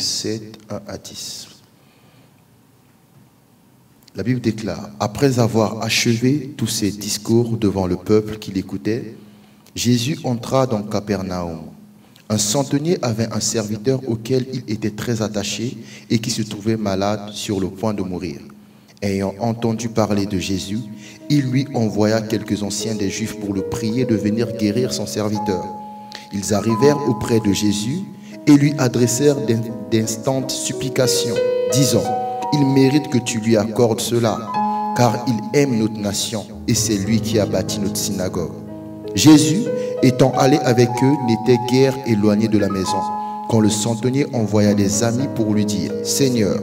7, 1 à 10. La Bible déclare, après avoir achevé tous ses discours devant le peuple qui l'écoutait, Jésus entra dans Capernaum. Un centenier avait un serviteur auquel il était très attaché et qui se trouvait malade sur le point de mourir. Ayant entendu parler de Jésus, il lui envoya quelques anciens des Juifs pour le prier de venir guérir son serviteur. Ils arrivèrent auprès de Jésus et lui adressèrent d'instantes supplications, disant, « Il mérite que tu lui accordes cela, car il aime notre nation et c'est lui qui a bâti notre synagogue. » Jésus, étant allé avec eux, n'était guère éloigné de la maison, quand le centenier envoya des amis pour lui dire, « Seigneur,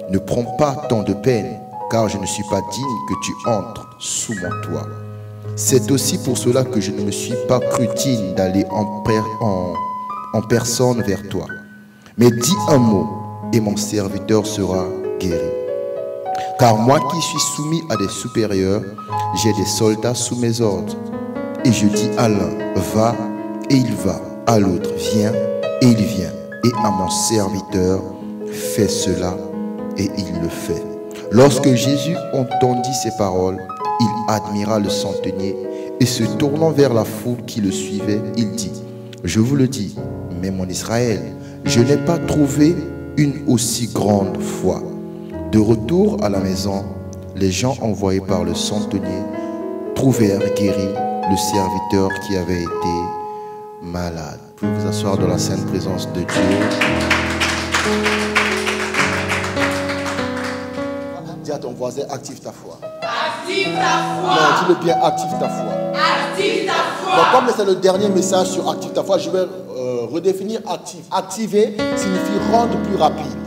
ne prends pas tant de peine, car je ne suis pas digne que tu entres sous mon toit. C'est aussi pour cela que je ne me suis pas cru digne d'aller en personne vers toi. Mais dis un mot, et mon serviteur sera guéri. Car moi qui suis soumis à des supérieurs, j'ai des soldats sous mes ordres. Et je dis à l'un, va, et il va. À l'autre, viens, et il vient. Et à mon serviteur, fais cela, et il le fait. » Lorsque Jésus entendit ces paroles, il admira le centenier et se tournant vers la foule qui le suivait, il dit, « Je vous le dis, même en Israël, je n'ai pas trouvé une aussi grande foi. » De retour à la maison, les gens envoyés par le centenier trouvèrent guéri le serviteur qui avait été malade. Vous pouvez vous asseoir dans la sainte présence de Dieu. Dis à ton voisin, active ta foi. Active ta foi. Non, dis-le bien, active ta foi. Active ta foi. Donc, comme c'est le dernier message sur active ta foi, je vais redéfinir active. Activer signifie rendre plus rapide.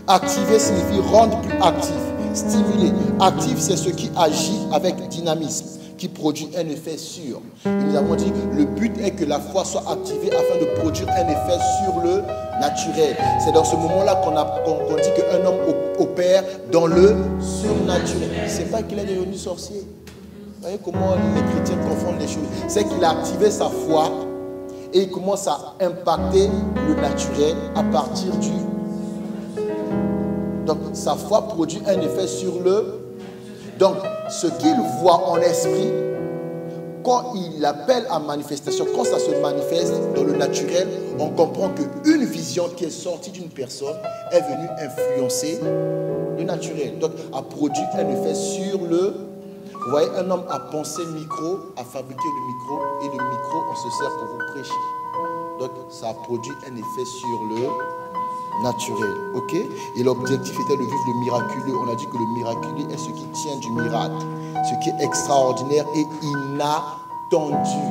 Activer signifie rendre plus actif. Stimuler. Active, c'est ce qui agit avec dynamisme, qui produit un effet sûr. Et nous avons dit que le but est que la foi soit activée afin de produire un effet sur le naturel. C'est dans ce moment-là qu'on dit qu'un homme opère dans le surnaturel. C'est pas qu'il est devenu sorcier. Vous voyez comment les chrétiens confondent les choses. C'est qu'il a activé sa foi et il commence à impacter le naturel à partir du... Donc sa foi produit un effet sur le... Donc ce qu'il voit en esprit, quand il appelle à manifestation, quand ça se manifeste dans le naturel, on comprend qu'une vision qui est sortie d'une personne est venue influencer le naturel. Donc a produit un effet sur le... Vous voyez, un homme a pensé micro, a fabriqué le micro, et le micro, on se sert pour vous prêcher. Donc ça a produit un effet sur le naturel, ok? Et l'objectif était de vivre le miraculeux. On a dit que le miraculeux est ce qui tient du miracle, ce qui est extraordinaire et inattendu,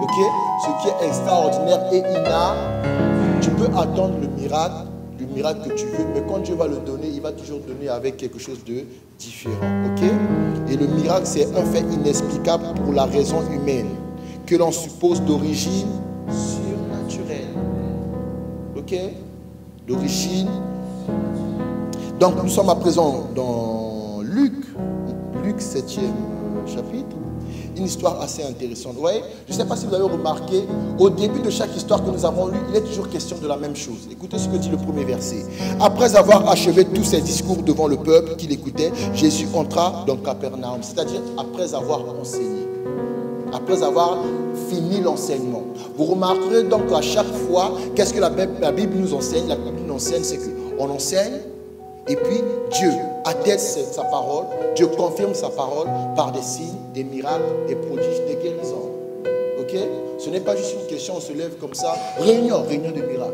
ok? Ce qui est extraordinaire et inattendu. Tu peux attendre le miracle que tu veux, mais quand Dieu va le donner, il va toujours donner avec quelque chose de différent, ok? Et le miracle, c'est un fait inexplicable pour la raison humaine, que l'on suppose d'origine surnaturelle, ok? D'origine. Donc nous sommes à présent dans Luc 7e chapitre, une histoire assez intéressante. Vous voyez, je ne sais pas si vous avez remarqué, au début de chaque histoire que nous avons lue, il est toujours question de la même chose. Écoutez ce que dit le premier verset. Après avoir achevé tous ses discours devant le peuple qui l'écoutait, Jésus entra dans Capernaum, c'est-à-dire après avoir enseigné, après avoir fini l'enseignement. Vous remarquerez donc à chaque fois, qu'est-ce que la Bible nous enseigne? La Bible nous enseigne, c'est qu'on enseigne, et puis Dieu atteste sa parole, Dieu confirme sa parole par des signes, des miracles, des prodiges, des guérisons. Ok? Ce n'est pas juste une question, on se lève comme ça, réunion de miracles.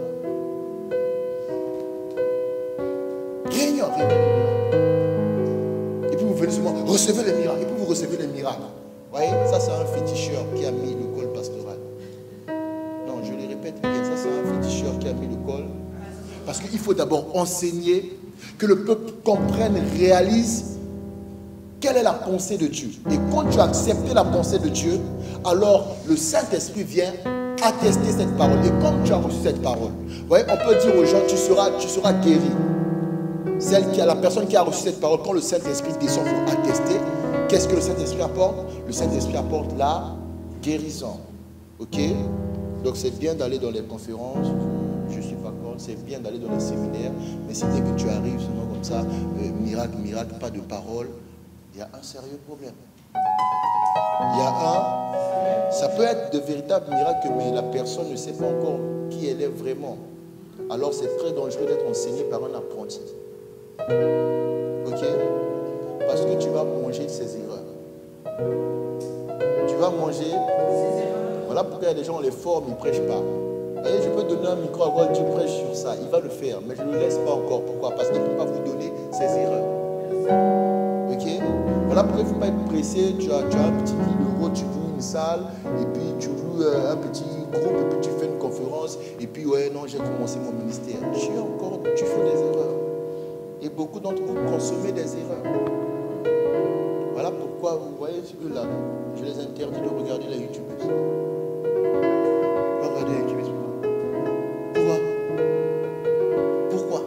Réunion de miracles. Et puis vous venez souvent, recevez les miracles, et puis vous recevez les miracles. Vous voyez, ça c'est un féticheur qui a mis le col pastoral. Non, je le répète bien, ça c'est un féticheur qui a mis le col. Parce qu'il faut d'abord enseigner, que le peuple comprenne, réalise quelle est la pensée de Dieu. Et quand tu as accepté la pensée de Dieu, alors le Saint-Esprit vient attester cette parole. Et comme tu as reçu cette parole, vous voyez, on peut dire aux gens, tu seras guéri. La personne qui a reçu cette parole, quand le Saint-Esprit descend pour attester, qu'est-ce que le Saint-Esprit apporte? Le Saint-Esprit apporte la guérison. Ok? Donc c'est bien d'aller dans les conférences. Je ne suis pas contre. c'est bien d'aller dans les séminaires, mais si dès que tu arrives seulement comme ça, miracle, miracle, pas de parole, il y a un sérieux problème. Ça peut être de véritables miracles, mais la personne ne sait pas encore qui elle est vraiment. Alors c'est très dangereux d'être enseigné par un apprenti. Ok? Parce que tu vas manger ses erreurs. Tu vas manger. Voilà pourquoi il y a des gens, on les forme, ils ne prêchent pas. Et je peux donner un micro à voir, tu prêches sur ça. Il va le faire, mais je ne le laisse pas encore. Pourquoi? Parce qu'il ne peut pas vous donner ses erreurs. Ok? Voilà pourquoi il ne faut pas être pressé. Tu as un petit 1 000 €, tu loues une salle, et puis tu loues un petit groupe, et puis tu fais une conférence, et puis ouais, non, j'ai commencé mon ministère. Tu fais des erreurs. Et beaucoup d'entre vous consommez des erreurs. Voilà pourquoi, vous voyez eux là, je les interdis de regarder la YouTubeuse. Regardez la YouTubeuse. Pourquoi?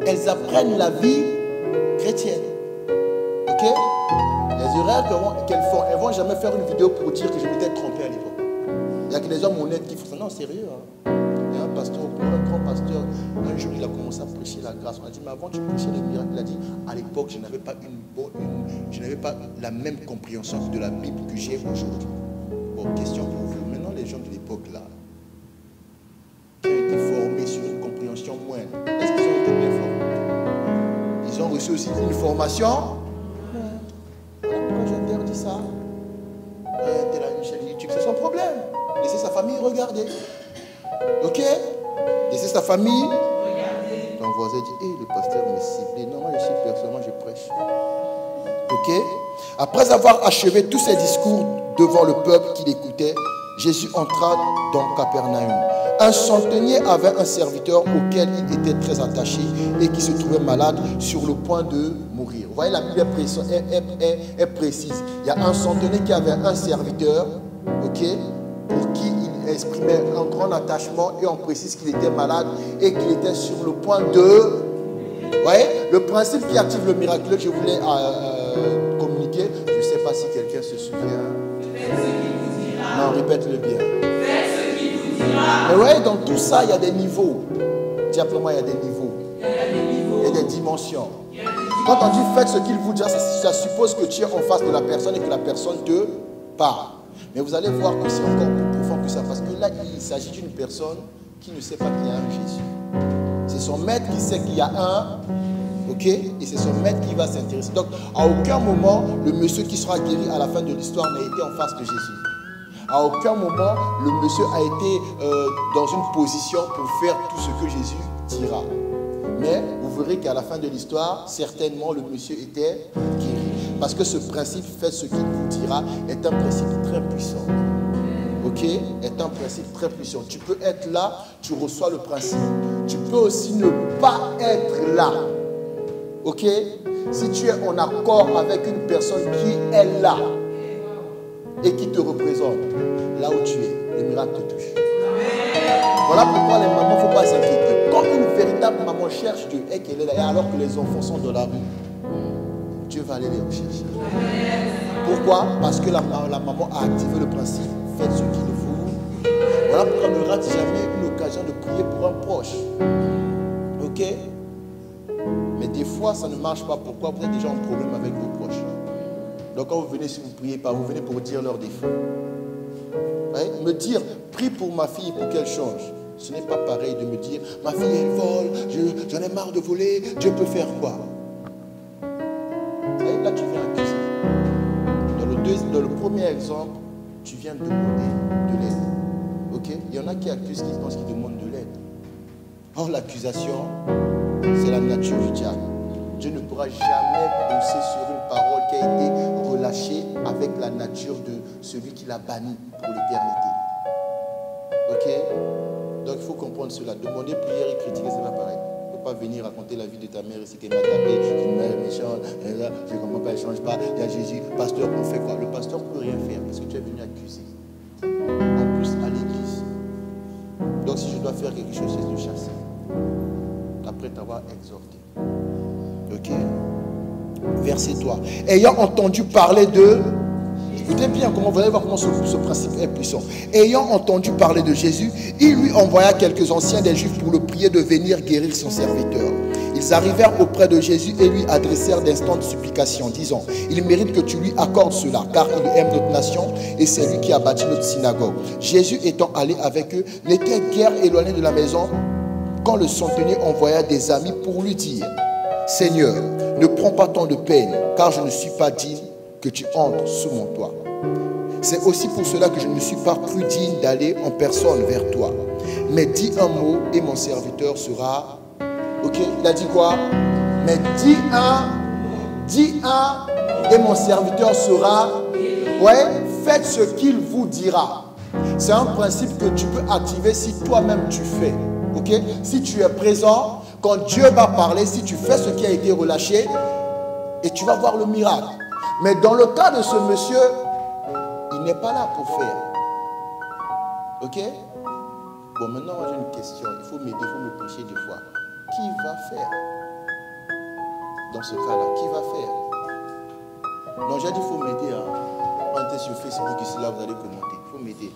Elles apprennent la vie chrétienne. Ok? Les erreurs qu'elles font, elles ne vont jamais faire une vidéo pour dire que je m'étais trompé à l'époque. Il y a que les hommes honnêtes qui font ça. Non, sérieux. Hein? Il y a un pasteur, un grand pasteur, un jour il a commencé à prêcher la grâce. On a dit, mais avant tu prêchais les miracles. Il a dit, à l'époque, je n'avais pas la même compréhension de la Bible que j'ai aujourd'hui. Bon, question pour vous. Maintenant, les gens de l'époque là, qui ont été formés sur une compréhension moindre, est-ce qu'ils ont été bien formés? Ils ont reçu aussi une formation. Voilà pourquoi j'interdis ça. T'es là, Michel YouTube, c'est son problème. Laissez sa famille regarder. Ok? Laissez sa famille. Regardez. Ton voisin dit, le pasteur me cible. Non, moi je suis personnellement, je prêche. Ok? Après avoir achevé tous ses discours devant le peuple qui l'écoutait, Jésus entra dans Capernaum. Un centenier avait un serviteur auquel il était très attaché et qui se trouvait malade sur le point de mourir. Vous voyez, la Bible est précise. Il y a un centenier qui avait un serviteur, ok, pour qui il exprimait un grand attachement, et on précise qu'il était malade et qu'il était sur le point de... Vous voyez, le principe qui active le miracle, je voulais communiquer. Je ne sais pas si quelqu'un se souvient. Non, répète-le bien. Faites ce qu'il vous dira. Mais ouais, dans tout ça, il y a des niveaux. Dis après moi, il y a des niveaux. Il y a des dimensions. Quand on dit faites ce qu'il vous dira, ça suppose que tu es en face de la personne et que la personne te parle. Mais vous allez voir que c'est encore plus profond que ça. Parce que là, il s'agit d'une personne qui ne sait pas qu'il y a un Jésus. C'est son maître qui sait qu'il y a un. Ok? Et c'est son maître qui va s'intéresser. Donc, à aucun moment, le monsieur qui sera guéri à la fin de l'histoire n'a été en face de Jésus. À aucun moment, le monsieur a été dans une position pour faire tout ce que Jésus dira. Mais vous verrez qu'à la fin de l'histoire, certainement, le monsieur était guéri. Parce que ce principe, fait ce qu'il vous dira, est un principe très puissant. Ok? Est un principe très puissant. Tu peux être là, tu reçois le principe. Tu peux aussi ne pas être là. Ok? Si tu es en accord avec une personne qui est là et qui te représente, là où tu es, le miracle te touche. Voilà pourquoi les mamans, il ne faut pas s'inquiéter. Quand une véritable maman cherche Dieu et qu'elle est là, et alors que les enfants sont dans la rue, Dieu va aller les rechercher. Pourquoi? Parce que la maman a activé le principe, faites ce qu'il faut. Voilà pourquoi ne rate jamais une occasion de prier pour un proche. Ok? Mais des fois, ça ne marche pas. Pourquoi? Vous êtes déjà en problème avec vos proches. Donc quand vous venez, si vous ne priez pas, vous venez pour dire leurs défauts. Me dire, prie pour ma fille pour qu'elle change. Ce n'est pas pareil de me dire, ma fille elle vole, j'en ai marre de voler, Dieu peut faire quoi? Et là tu viens accuser. Dans le premier exemple, tu viens demander de l'aide. Ok? Il y en a qui accusent qui pensent qu'ils demandent de l'aide. Or l'accusation, c'est la nature du diable. Dieu ne pourra jamais bosser sur une parole qui a été relâchée avec la nature de celui qui l'a banni pour l'éternité. Ok? Donc il faut comprendre cela. Demander prière et critiquer, c'est pas pareil. Il ne faut pas venir raconter la vie de ta mère et c'est qu'elle m'a tapé, une mère méchante, je ne comprends pas, elle ne change pas, il y a Jésus. Pasteur, on fait quoi? Le pasteur ne peut rien faire parce que tu es venu accuser. En plus, à l'église. Donc si je dois faire quelque chose, c'est de chasser. Après t'avoir exhorté. Ok? Verset 3. Ayant entendu parler de Écoutez bien, vous allez voir comment ce principe est puissant. Ayant entendu parler de Jésus, il lui envoya quelques anciens des Juifs pour le prier de venir guérir son serviteur. Ils arrivèrent auprès de Jésus et lui adressèrent d'instantes supplications, disant: il mérite que tu lui accordes cela, car il aime notre nation et c'est lui qui a bâti notre synagogue. Jésus étant allé avec eux, n'était guère éloigné de la maison quand le centenier envoya des amis pour lui dire: Seigneur, ne prends pas tant de peine, car je ne suis pas digne que tu entres sous mon toit. C'est aussi pour cela que je ne me suis pas cru digne d'aller en personne vers toi. Mais dis un mot et mon serviteur sera... Ok, il a dit quoi? Mais dis un et mon serviteur sera... Ouais, faites ce qu'il vous dira. C'est un principe que tu peux activer si toi-même tu fais. Ok, si tu es présent, quand Dieu va parler, si tu fais ce qui a été relâché, et tu vas voir le miracle. Mais dans le cas de ce monsieur, il n'est pas là pour faire. Ok? Bon, maintenant, j'ai une question. Il faut m'aider, il faut me pousser des fois. Qui va faire? Dans ce cas-là, qui va faire? Non, j'ai dit, il faut m'aider. Hein. On était sur Facebook ici, là, vous allez commenter. Il faut m'aider.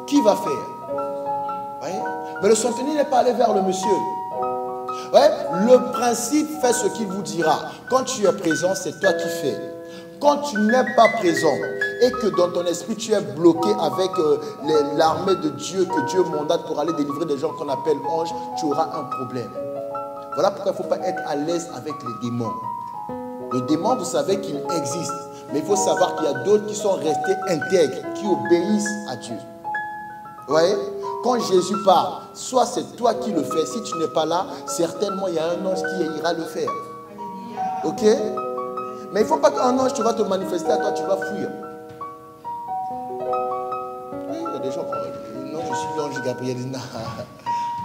Qui va faire? Ouais? Mais le centenier n'est pas allé vers le monsieur. Ouais? Le principe fait ce qu'il vous dira. Quand tu es présent, c'est toi qui fais. Quand tu n'es pas présent et que dans ton esprit tu es bloqué avec l'armée de Dieu que Dieu mandate pour aller délivrer des gens qu'on appelle anges, tu auras un problème. Voilà pourquoi il ne faut pas être à l'aise avec les démons. Le démon, vous savez qu'il existe, mais il faut savoir qu'il y a d'autres qui sont restés intègres, qui obéissent à Dieu. Vous voyez? Quand Jésus parle, soit c'est toi qui le fais, si tu n'es pas là, certainement il y a un ange qui ira le faire. Ok? Mais il ne faut pas qu'un ange tu vas te manifester à toi, tu vas fuir. Oui, il y a des gens qui non, je suis l'ange Gabriel. Non,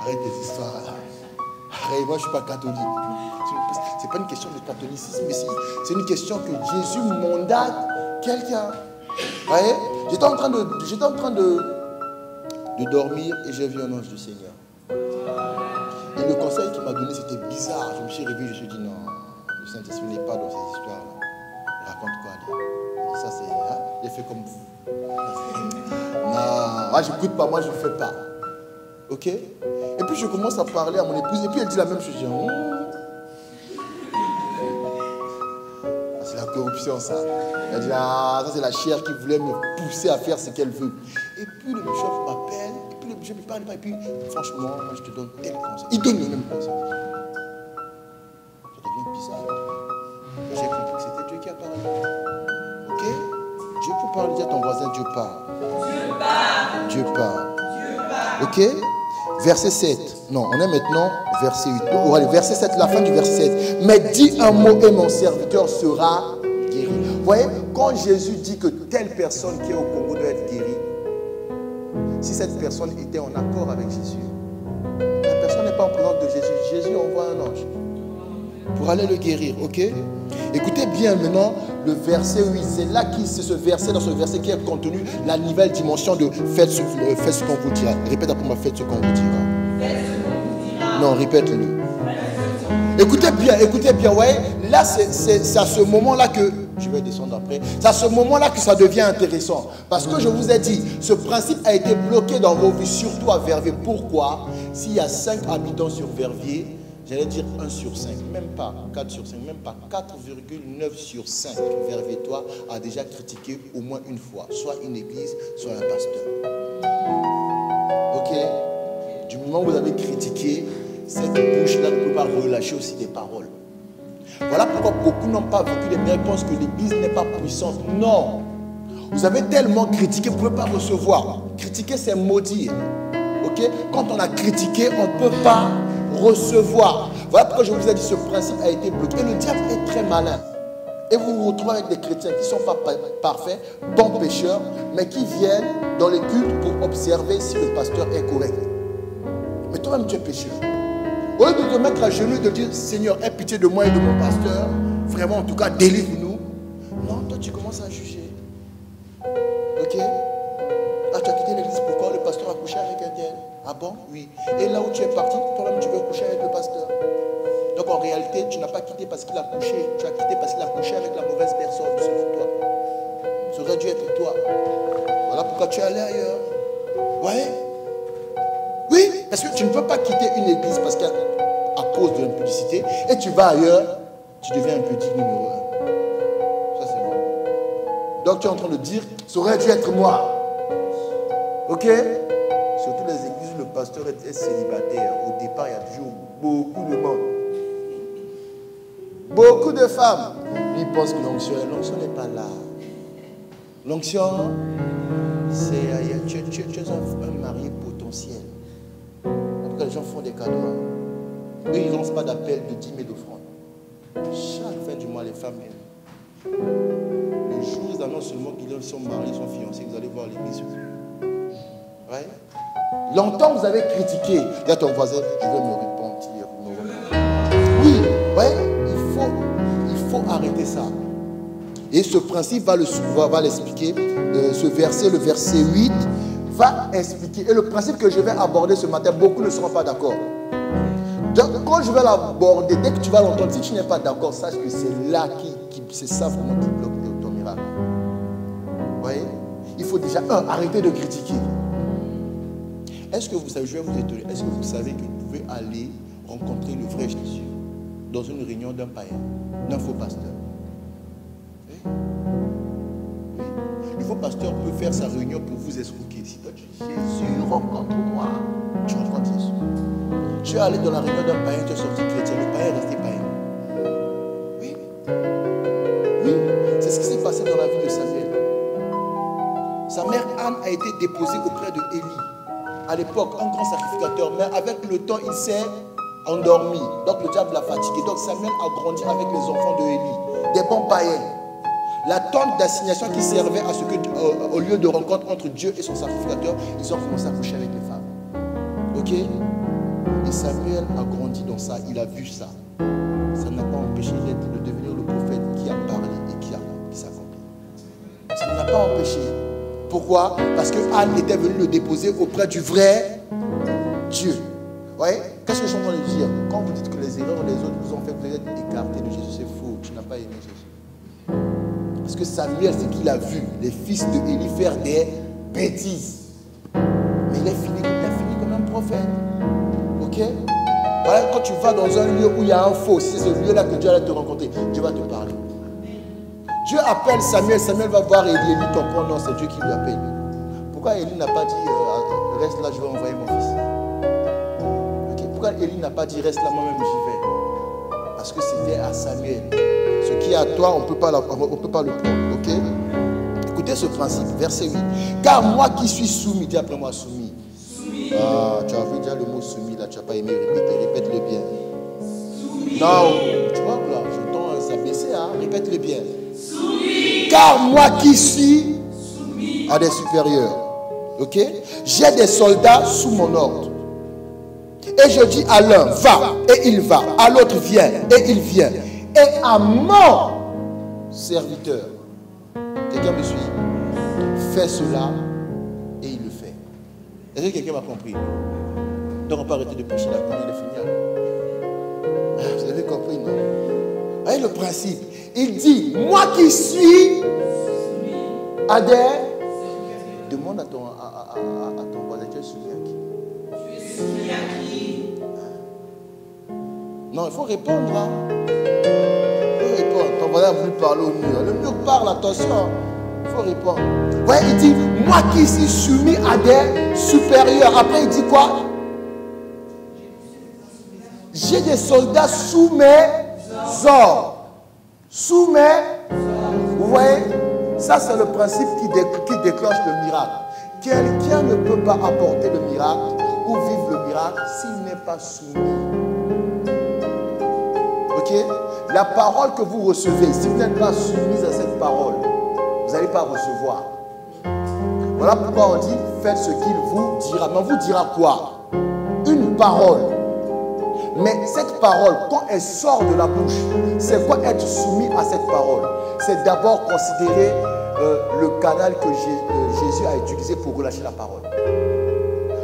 arrête tes histoires. Arrête, moi je ne suis pas catholique. Ce n'est pas une question de catholicisme, mais c'est une question que Jésus mandate quelqu'un. Vous voyez? J'étais en train de dormir et j'ai vu un ange du Seigneur. Et le conseil qu'il m'a donné, c'était bizarre. Je me suis réveillé, je me suis dit non, le Saint-Esprit n'est pas dans ces histoires-là. Il raconte quoi lui? Ça c'est, hein? J'ai fait comme vous. Non, moi j'écoute pas, moi je ne fais pas. Ok? Et puis je commence à parler à mon épouse et puis elle dit la même chose. Je dis, c'est la corruption ça. Elle dit, ah, ça c'est la chair qui voulait me pousser à faire ce qu'elle veut. Et puis le bishop m'appelle, et puis le bishop me parle, et puis franchement, moi je te donne tel conseil. Il donne le même conseil. Ça devient bizarre. J'ai compris que c'était Dieu qui a parlé. Ok? Dieu peut parler, dis à ton voisin, Dieu parle. Dieu parle. Ok? Verset 7. Non, on est maintenant verset 8. Oh, allez, verset 7, la fin du verset 7. Mais dis un mot et mon serviteur sera guéri. Vous voyez, quand Jésus dit que telle personne qui est au Congo doit être guérie, si cette personne était en accord avec Jésus, la personne n'est pas en présence de Jésus. Jésus envoie un ange pour aller le guérir. Ok? Écoutez bien maintenant le verset 8. C'est ce verset, dans ce verset qui est contenu la nouvelle dimension de faites ce qu'on vous dira. Répète après moi, faites ce qu'on vous dira. Non, répète-le. Écoutez bien, ouais. Là, c'est à ce moment-là que, je vais descendre après, c'est à ce moment-là que ça devient intéressant. Parce que je vous ai dit, ce principe a été bloqué dans vos vies, surtout à Verviers. Pourquoi? S'il y a 5 habitants sur Verviers, j'allais dire 1 sur 5, même pas 4 sur 5, même pas 4,9 sur 5. Verviers-toi a déjà critiqué au moins une fois, soit une église, soit un pasteur. Ok? Du moment où vous avez critiqué, cette bouche-là ne peut pas relâcher aussi des paroles. Voilà pourquoi beaucoup n'ont pas vécu les miracles, pensent que l'église n'est pas puissante. Non. Vous avez tellement critiqué, vous ne pouvez pas recevoir. Critiquer, c'est maudire. Ok? Quand on a critiqué, on ne peut pas recevoir. Voilà pourquoi je vous ai dit ce principe a été bloqué. Et le diable est très malin. Et vous vous retrouvez avec des chrétiens qui ne sont pas parfaits, bons pécheurs, mais qui viennent dans les cultes pour observer si le pasteur est correct. Mais toi-même, tu es pécheur. Au lieu de te mettre à genoux et de dire, Seigneur, aie pitié de moi et de mon pasteur, vraiment, en tout cas, délivre-nous. Non, toi, tu commences à juger. Ok? Ah, tu as quitté l'église, pourquoi? Le pasteur a couché avec un tel. Ah bon? Oui. Et là où tu es parti, toi-même, tu veux coucher avec le pasteur. Donc, en réalité, tu n'as pas quitté parce qu'il a couché. Tu as quitté parce qu'il a couché avec la mauvaise personne, selon toi. aurait dû être toi. Voilà pourquoi tu es allé ailleurs. Ouais. Oui, parce que tu ne peux pas quitter une église parce qu'à cause de l'impudicité, et tu vas ailleurs, tu deviens impudique numéro 1. Ça c'est bon. Donc tu es en train de dire, ça aurait dû être moi. Ok? Surtout les églises où le pasteur est célibataire. Au départ, il y a toujours beaucoup de monde. Beaucoup de femmes. Ils pensent que l'onction n'est pas là. L'onction, c'est tu es un mari potentiel. Pourquoi les gens font des cadeaux? Eux, ils ne lancent pas d'appel de 10 000 offrandes. Chaque fin du mois, les femmes, le jour où ils annoncent seulement qu'ils sont mariés, sont fiancés, vous allez voir l'église. Ouais. Longtemps, vous avez critiqué. Dis à ton voisin, je vais me repentir. Oui, ouais, il faut arrêter ça. Et ce principe va l'expliquer. Ce verset, le verset 8, va expliquer. Et le principe que je vais aborder ce matin, beaucoup ne seront pas d'accord. Donc, quand je vais l'aborder, dès que tu vas l'entendre, si tu n'es pas d'accord, sache que c'est là c'est ça vraiment qui bloque ton miracle. Vous voyez? Il faut déjà, arrêter de critiquer. Est-ce que vous savez, je vais vous étonner, est-ce que vous savez que vous pouvez aller rencontrer le vrai Jésus dans une réunion d'un païen, d'un faux pasteur? Oui. Oui. Le faux pasteur peut faire sa réunion pour vous escroquer. Si toi tu dis Jésus, rencontre-moi, tu rencontres Jésus. Tu es allé dans la réunion d'un païen, tu es sorti chrétien, le païen est resté païen. Oui. Oui, c'est ce qui s'est passé dans la vie de Samuel. Sa mère Anne a été déposée auprès de Élie. À l'époque, un grand sacrificateur, mais avec le temps, il s'est endormi. Donc le diable l'a fatigué. Donc Samuel a grandi avec les enfants de Élie, des bons païens. La tente d'assignation qui servait à ce que, au lieu de rencontre entre Dieu et son sacrificateur, ils ont commencé à coucher avec les femmes. Ok? Et Samuel a grandi dans ça, il a vu ça. Ça n'a pas empêché de devenir le prophète qui a parlé et qui s'accomplit. Ça ne l'a pas empêché. Pourquoi? Parce que Anne était venue le déposer auprès du vrai Dieu. Vous voyez? Qu'est-ce que je suis en train de dire? Quand vous dites que les erreurs des autres vous ont fait, vous êtes écarté de Jésus, c'est faux. Tu n'as pas aimé Jésus. Parce que Samuel, c'est qu'il a vu les fils de Élie faire des bêtises. Mais il a fini comme un prophète. Ok? Voilà, quand tu vas dans un lieu où il y a un faux, c'est ce lieu-là que Dieu va te rencontrer. Dieu va te parler. Dieu appelle Samuel, Samuel va voir Élie, Élie comprend, non, c'est Dieu qui lui appelle. Pourquoi Élie n'a pas dit, reste là, je vais envoyer mon fils? Okay. Pourquoi Élie n'a pas dit, reste là, moi-même, j'y vais? Parce que c'était à Samuel. Ce qui est à toi, on ne peut pas le prendre. Ok? Écoutez ce principe, verset 8. Car moi qui suis soumis, dis après moi soumis. Ah, tu as vu déjà le mot soumis, là, tu n'as pas aimé répéter, répète-le bien. Soumis. Non, tu vois, là, je tends à s'abaisser, hein, répète-le bien. Soumis. Car moi qui suis soumis à des supérieurs, ok? J'ai des soldats sous mon ordre. Et je dis à l'un, va, et il va. À l'autre, viens, et il vient. Et à mon serviteur, quelqu'un me suit, fais cela, et il le fait. Est-ce que quelqu'un m'a compris? Donc on peut arrêter de prêcher la première de finir. Vous avez compris, non? Voyez le principe. Il dit, moi qui suis à des... Demande à ton voisin, tu es soumis à qui? Tu es soumis à qui? Non, il faut répondre. Hein. Il faut répondre. Ton voisin a voulu parler au mur. Le mur parle, attention. Il faut répondre. Ouais, il dit, moi qui suis soumis à des supérieurs. Après, il dit quoi? J'ai des soldats sous mes ordres. Sous mes... Vous voyez? Ça, c'est le principe qui déclenche le miracle. Quelqu'un ne peut pas apporter le miracle ou vivre le miracle s'il n'est pas soumis. Ok? La parole que vous recevez, si vous n'êtes pas soumis à cette parole, vous n'allez pas recevoir. Voilà pourquoi on dit, faites ce qu'il vous dira. Mais on vous dira quoi? Une parole. Mais cette parole, quand elle sort de la bouche, c'est quoi être soumis à cette parole? C'est d'abord considérer le canal que Jésus a utilisé pour relâcher la parole.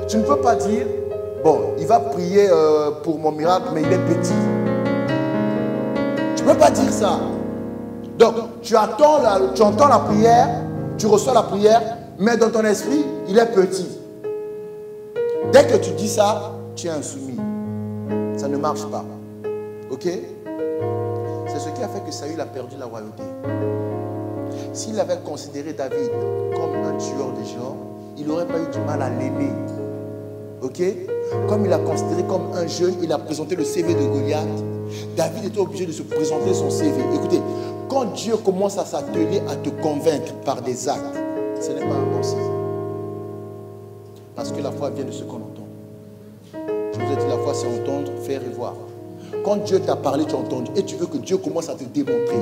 Tu ne peux pas dire, bon, il va prier pour mon miracle, mais il est petit. Tu ne peux pas dire ça. Donc, tu entends la prière, tu reçois la prière, mais dans ton esprit, il est petit. Dès que tu dis ça, tu es insoumis. Ça ne marche pas. Ok? C'est ce qui a fait que Saül a perdu la royauté. S'il avait considéré David comme un tueur de géants, il n'aurait pas eu du mal à l'aimer. Ok? Comme il l'a considéré comme un jeune, il a présenté le CV de Goliath. David était obligé de se présenter son CV. Écoutez, quand Dieu commence à s'atteler à te convaincre par des actes, ce n'est pas un bon signe. Parce que la foi vient de ce qu'on entend. Je vous ai dit, la foi c'est entendre, faire et voir. Quand Dieu t'a parlé, tu as entendu, et tu veux que Dieu commence à te démontrer,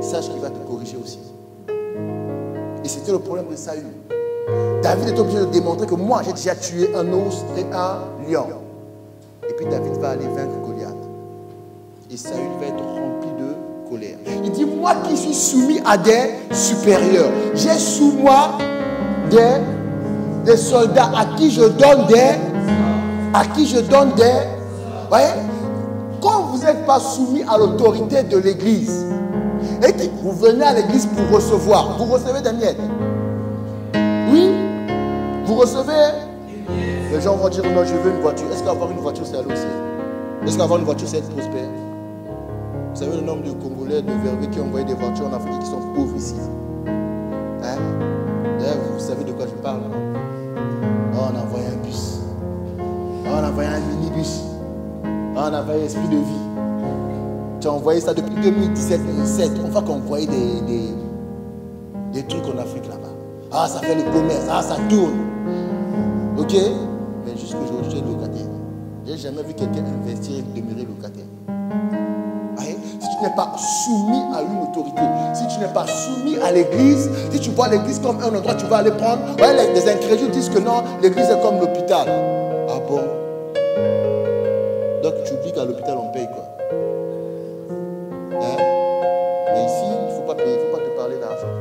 sache qu'il va te corriger aussi. Et c'était le problème de Saül. David est obligé de démontrer que moi, j'ai déjà tué un ours et un lion. Et puis David va aller vaincre Goliath. Et Saül va être rempli de colère. Il dit, moi qui suis soumis à des supérieurs, j'ai sous moi des soldats à qui je donne des... Voyez, quand vous n'êtes pas soumis à l'autorité de l'église, et que vous venez à l'église pour recevoir, vous recevez des miettes. Oui, vous recevez. Les gens vont dire, non, je veux une voiture. Est-ce qu'avoir une voiture, c'est aller au ciel? Est-ce qu'avoir une voiture, c'est être prospère? Vous savez le nombre de Congolais, de Verbe qui ont envoyé des voitures en Afrique qui sont pauvres ici. Hein? D'ailleurs, vous savez de quoi je parle, non? Oh, on a envoyé un bus. Oh, on a envoyé un minibus. Oh, on a envoyé esprit de vie. Tu as envoyé ça depuis 2017. On va qu'envoyer des trucs en Afrique là-bas. Ah, ça fait le commerce. Ah, ça tourne. Ok? Mais jusqu'aujourd'hui, tu es locataire. Je n'ai jamais vu quelqu'un investir et demeurer locataire. Si tu n'es pas soumis à une autorité, si tu n'es pas soumis à l'église, si tu vois l'église comme un endroit, tu vas aller prendre. Ouais, les incrédules disent que non, l'église est comme l'hôpital. Ah bon? Donc tu oublies qu'à l'hôpital on paye quoi? Hein? Mais ici, il ne faut pas payer, il ne faut pas te parler d'argent.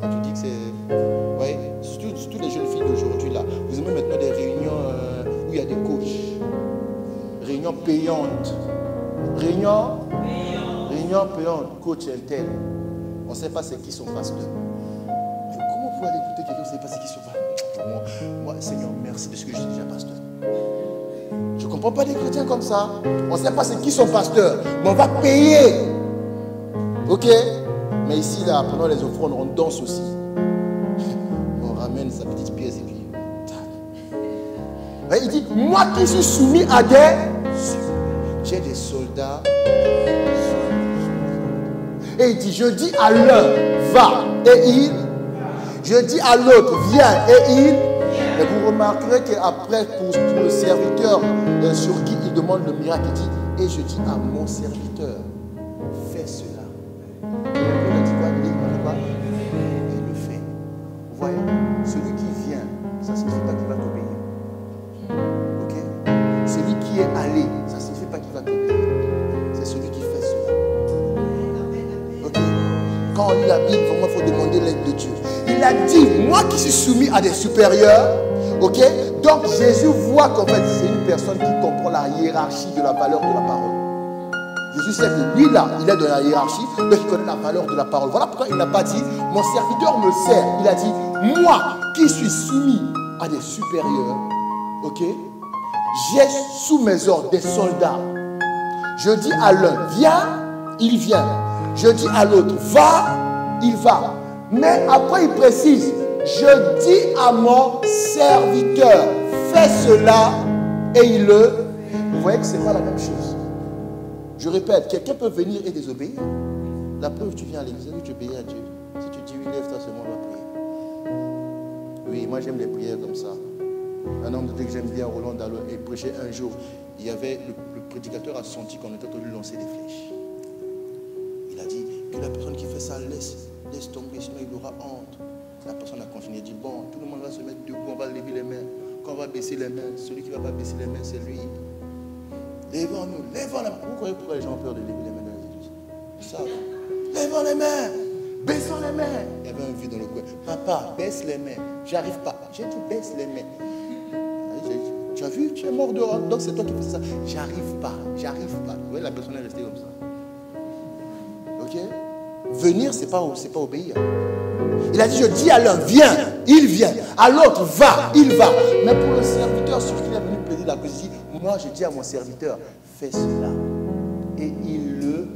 Et tu dis que c'est. Ouais, surtout les jeunes filles d'aujourd'hui là. Vous aimez maintenant des réunions où il y a des coachs. Réunions payantes. Réunions payante, coach intel. On ne sait pas c'est qui son pasteur. Comment vous pouvez aller écouter quelqu'un, vous ne savez pas c'est qui son pasteur? Moi, Seigneur, merci parce que je suis déjà pasteur. Je ne comprends pas des chrétiens comme ça. On ne sait pas c'est qui son pasteur, mais on va payer. Ok? Mais ici, là, pendant les offrandes, on danse aussi. On ramène sa petite pièce et puis. Il dit, moi qui suis soumis à des. J'ai des soldats. Et il dit, je dis à l'un, va, et il. Je dis à l'autre, viens, et il. Et vous remarquerez qu'après, pour le serviteur sur qui il demande le miracle, il dit, et je dis à mon serviteur, fais cela. Et il a dit quoi? Il dit quoi? Il le fait. Vous voyez, celui qui vient, ça ne signifie pas qu'il va t'obéir. Ok? Celui qui est allé, ça ne signifie pas qu'il va t'obéir. C'est celui qui fait cela. Ok? Quand on lit la Bible, vraiment, il faut demander l'aide de Dieu. Il a dit, moi qui suis soumis à des supérieurs, ok? Donc Jésus voit qu'en fait, c'est une personne qui comprend la hiérarchie de la valeur de la parole. Jésus sait que lui là, il est dans la hiérarchie, donc il connaît la valeur de la parole. Voilà pourquoi il n'a pas dit, mon serviteur me sert. Il a dit, moi qui suis soumis à des supérieurs, ok? J'ai sous mes ordres des soldats. Je dis à l'un, viens, il vient. Je dis à l'autre, va, il va. Mais après il précise, je dis à mon serviteur, fais cela, et il le... Vous voyez que ce n'est pas la même chose. Je répète, quelqu'un peut venir et désobéir. La preuve, tu viens à l'église, tu obéis à Dieu. Si tu dis oui, lève-toi seulement, on va prier. Oui, moi j'aime les prières comme ça. Un homme de Dieu que j'aime bien, Roland Dallot, et prêchait un jour. Il y avait, le prédicateur a senti qu'on était en train de lui lancer des flèches. Il a dit que la personne qui fait ça laisse tomber, sinon il aura honte. La personne a continué, il dit, bon, tout le monde va se mettre debout, on va lever les mains. Quand on va baisser les mains, celui qui ne va pas baisser les mains, c'est lui. Lèvons-nous, lèvons les mains. Pourquoi les gens ont peur de lever les mains dans les églises? Ils savent. Lèvons les mains, baissons les mains. Il y avait un vieux dans le coin. Papa, baisse les mains. J'arrive pas. J'ai dit, baisse les mains. Tu as vu, tu es mort de honte. Donc c'est toi qui fais ça. J'arrive pas, j'arrive pas. Vous voyez, la personne est restée comme ça. Ok? Venir, c'est pas obéir. Il a dit, je dis à l'un, viens, il vient. À l'autre, va, il va. Mais pour le serviteur sur qui il est venu plaider la cause, il dit, moi je dis à mon serviteur, fais cela. Et il le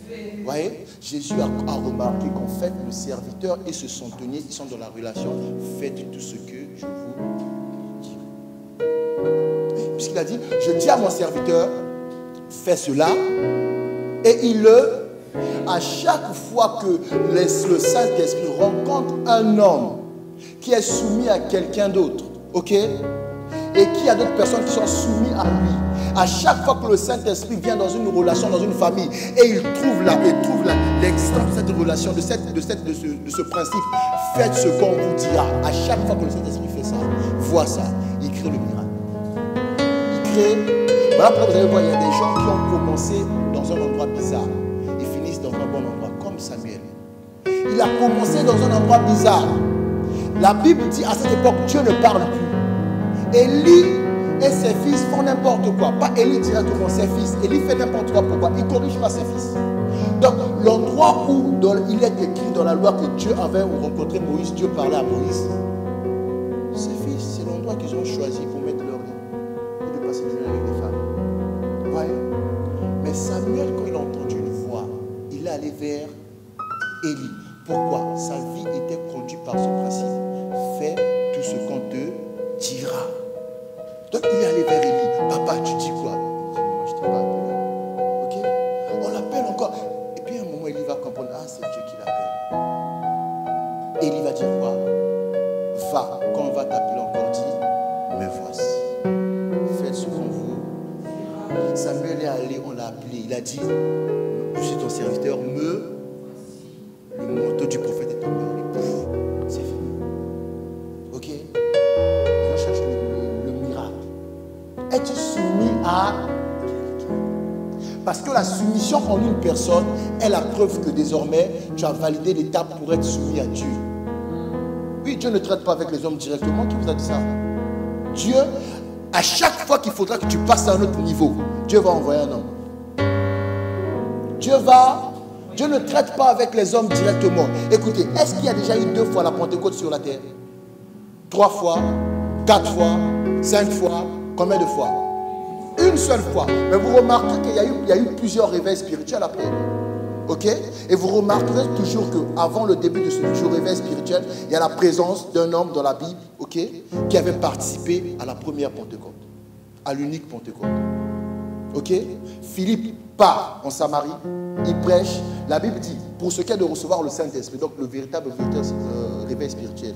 fait. Vous voyez, Jésus a remarqué qu'en fait, le serviteur et ce centenier, ils sont dans la relation, faites tout ce que je vous dis. Puisqu'il a dit, je dis à mon serviteur, fais cela. Et il le... À chaque fois que le Saint-Esprit rencontre un homme qui est soumis à quelqu'un d'autre, ok, et qu'il y a d'autres personnes qui sont soumises à lui, à chaque fois que le Saint-Esprit vient dans une relation, dans une famille, et il trouve l'existence de cette relation, de ce principe, faites ce qu'on vous dira. À chaque fois que le Saint-Esprit fait ça, voit ça, il crée le miracle. Il crée. Voilà pourquoi vous allez voir, il y a des gens qui ont commencé dans un endroit bizarre. Dans un bon endroit, comme Samuel. Il a commencé dans un endroit bizarre. La Bible dit à cette époque, Dieu ne parle plus. Élie et ses fils font n'importe quoi. Pas Élie directement, ses fils. Élie fait n'importe quoi. Pourquoi? Il ne corrige pas ses fils. Donc, l'endroit où il est écrit dans la loi que Dieu avait rencontré Moïse, Dieu parlait à Moïse. Ses fils, c'est l'endroit qu'ils ont choisi pour mettre leur lit et de passer des nuits avec les femmes. Voyez? Mais Samuel, quand il a entendu une voix, il est allé vers Élie. Pourquoi? Sa vie était conduite par ce principe. Fais tout ce qu'on te dira. Donc il est allé vers Élie. Papa, tu dis quoi? Moi, je ne t'ai pas appelé. Ok? On l'appelle encore. Et puis à un moment, Élie va comprendre. Ah, c'est Dieu qui l'appelle. Élie va dire quoi? Va. Quand on va t'appeler encore, dis, me voici. Faites ce qu'on vous. Samuel est allé, on l'a appelé. Il a dit, je suis ton serviteur, le manteau du prophète est tombé. C'est fini. Ok? On cherche le miracle. Es-tu soumis à quelqu'un? Parce que la soumission en une personne est la preuve que désormais tu as validé l'étape pour être soumis à Dieu. Oui, Dieu ne traite pas avec les hommes directement. Qui vous a dit ça? Dieu, à chaque fois qu'il faudra que tu passes à un autre niveau, Dieu va envoyer un homme. Dieu ne traite pas avec les hommes directement. Écoutez, est-ce qu'il y a déjà eu 2 fois la Pentecôte sur la terre? 3 fois, 4 fois, 5 fois, combien de fois? Une seule fois. Mais vous remarquez qu'il y a eu plusieurs réveils spirituels après. Ok? Et vous remarquerez toujours qu'avant le début de ce réveil spirituel, il y a la présence d'un homme dans la Bible, ok, qui avait participé à la première Pentecôte, à l'unique Pentecôte. Ok? Philippe part en Samarie, il prêche. La Bible dit, pour ce qui est de recevoir le Saint-Esprit, donc le véritable réveil spirituel,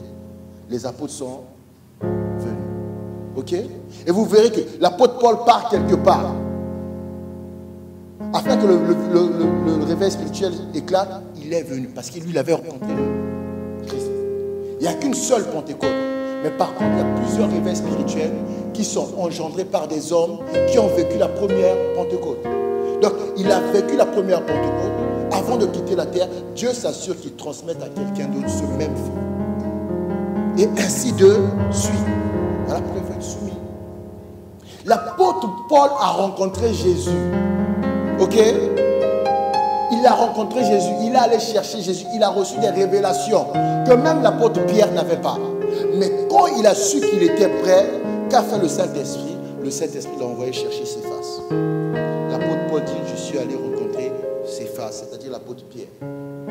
les apôtres sont venus. Ok? Et vous verrez que l'apôtre Paul part quelque part. Afin que le réveil spirituel éclate, il est venu. Parce que lui, il avait rencontré Christ. Il n'y a qu'une seule Pentecôte. Mais par contre, il y a plusieurs réveils spirituels qui sont engendrés par des hommes qui ont vécu la première Pentecôte. Donc, il a vécu la première Pentecôte. Avant de quitter la terre, Dieu s'assure qu'il transmette à quelqu'un d'autre ce même feu. Et ainsi de suite. Voilà pourquoi il faut être soumis. L'apôtre Paul a rencontré Jésus. Ok? Il a rencontré Jésus. Il est allé chercher Jésus. Il a reçu des révélations que même l'apôtre Pierre n'avait pas. Mais quand il a su qu'il était prêt, qu'a fait le Saint-Esprit? Le Saint-Esprit l'a envoyé chercher Céphas. L'apôtre Paul dit, je suis allé rencontrer Céphas, c'est-à-dire l'apôtre Pierre.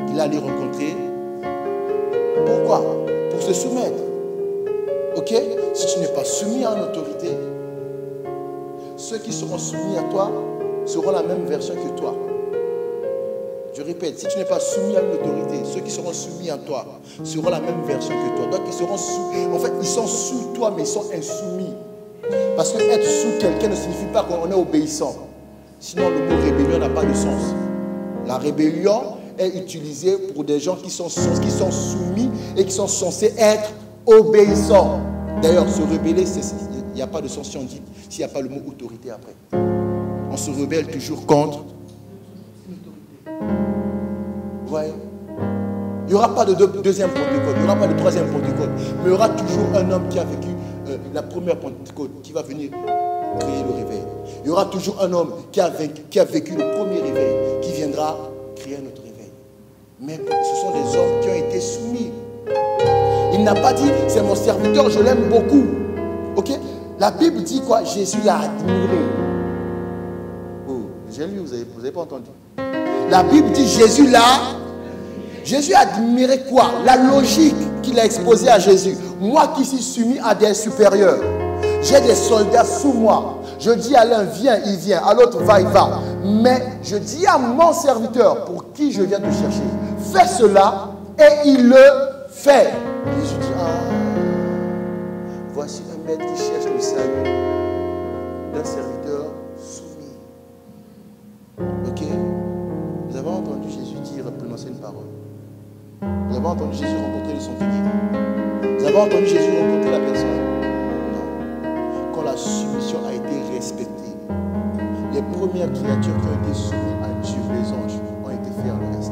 Il est allé rencontrer. Pourquoi? Pour se soumettre. Ok? Si tu n'es pas soumis à une autorité, ceux qui seront soumis à toi seront la même version que toi. Je répète, si tu n'es pas soumis à une autorité, ceux qui seront soumis à toi seront la même version que toi. Donc ils seront en fait, ils sont sous toi, mais ils sont insoumis. Parce que être sous quelqu'un ne signifie pas qu'on est obéissant. Sinon, le mot rébellion n'a pas de sens. La rébellion est utilisée pour des gens qui sont soumis et qui sont censés être obéissants. D'ailleurs, se rebeller, il n'y a pas de sens si on dit, s'il n'y a pas le mot autorité après. On se rebelle toujours contre l'autorité. Vous voyez? Il n'y aura pas de deuxième Pentecôte, il n'y aura pas de troisième Pentecôte. Mais il y aura toujours un homme qui a vécu la première Pentecôte, qui va venir créer le réveil. Il y aura toujours un homme qui a vécu le premier réveil, qui viendra créer notre réveil. Mais ce sont des hommes qui ont été soumis. n'a pas dit, c'est mon serviteur, je l'aime beaucoup. Ok? La Bible dit quoi? Jésus l'a admiré. Oh, j'ai lu, vous n'avez pas entendu. La Bible dit, Jésus a admiré quoi? La logique qu'il a exposée à Jésus. Moi qui suis soumis à des supérieurs, j'ai des soldats sous moi. Je dis à l'un, viens, il vient. À l'autre, va, il va. Mais je dis à mon serviteur, pour qui je viens te chercher, fais cela, et il le fait. Jésus dit, voici un maître qui cherche le salut d'un serviteur soumis. Ok? Vous avez entendu Jésus dire, prononcer une parole. Vous avez entendu Jésus rencontrer le centenier. Vous avez entendu Jésus rencontrer la personne. Non. Quand la soumission a été respectée, les premières créatures qui ont été soumises à Dieu, les anges, ont été faire le reste.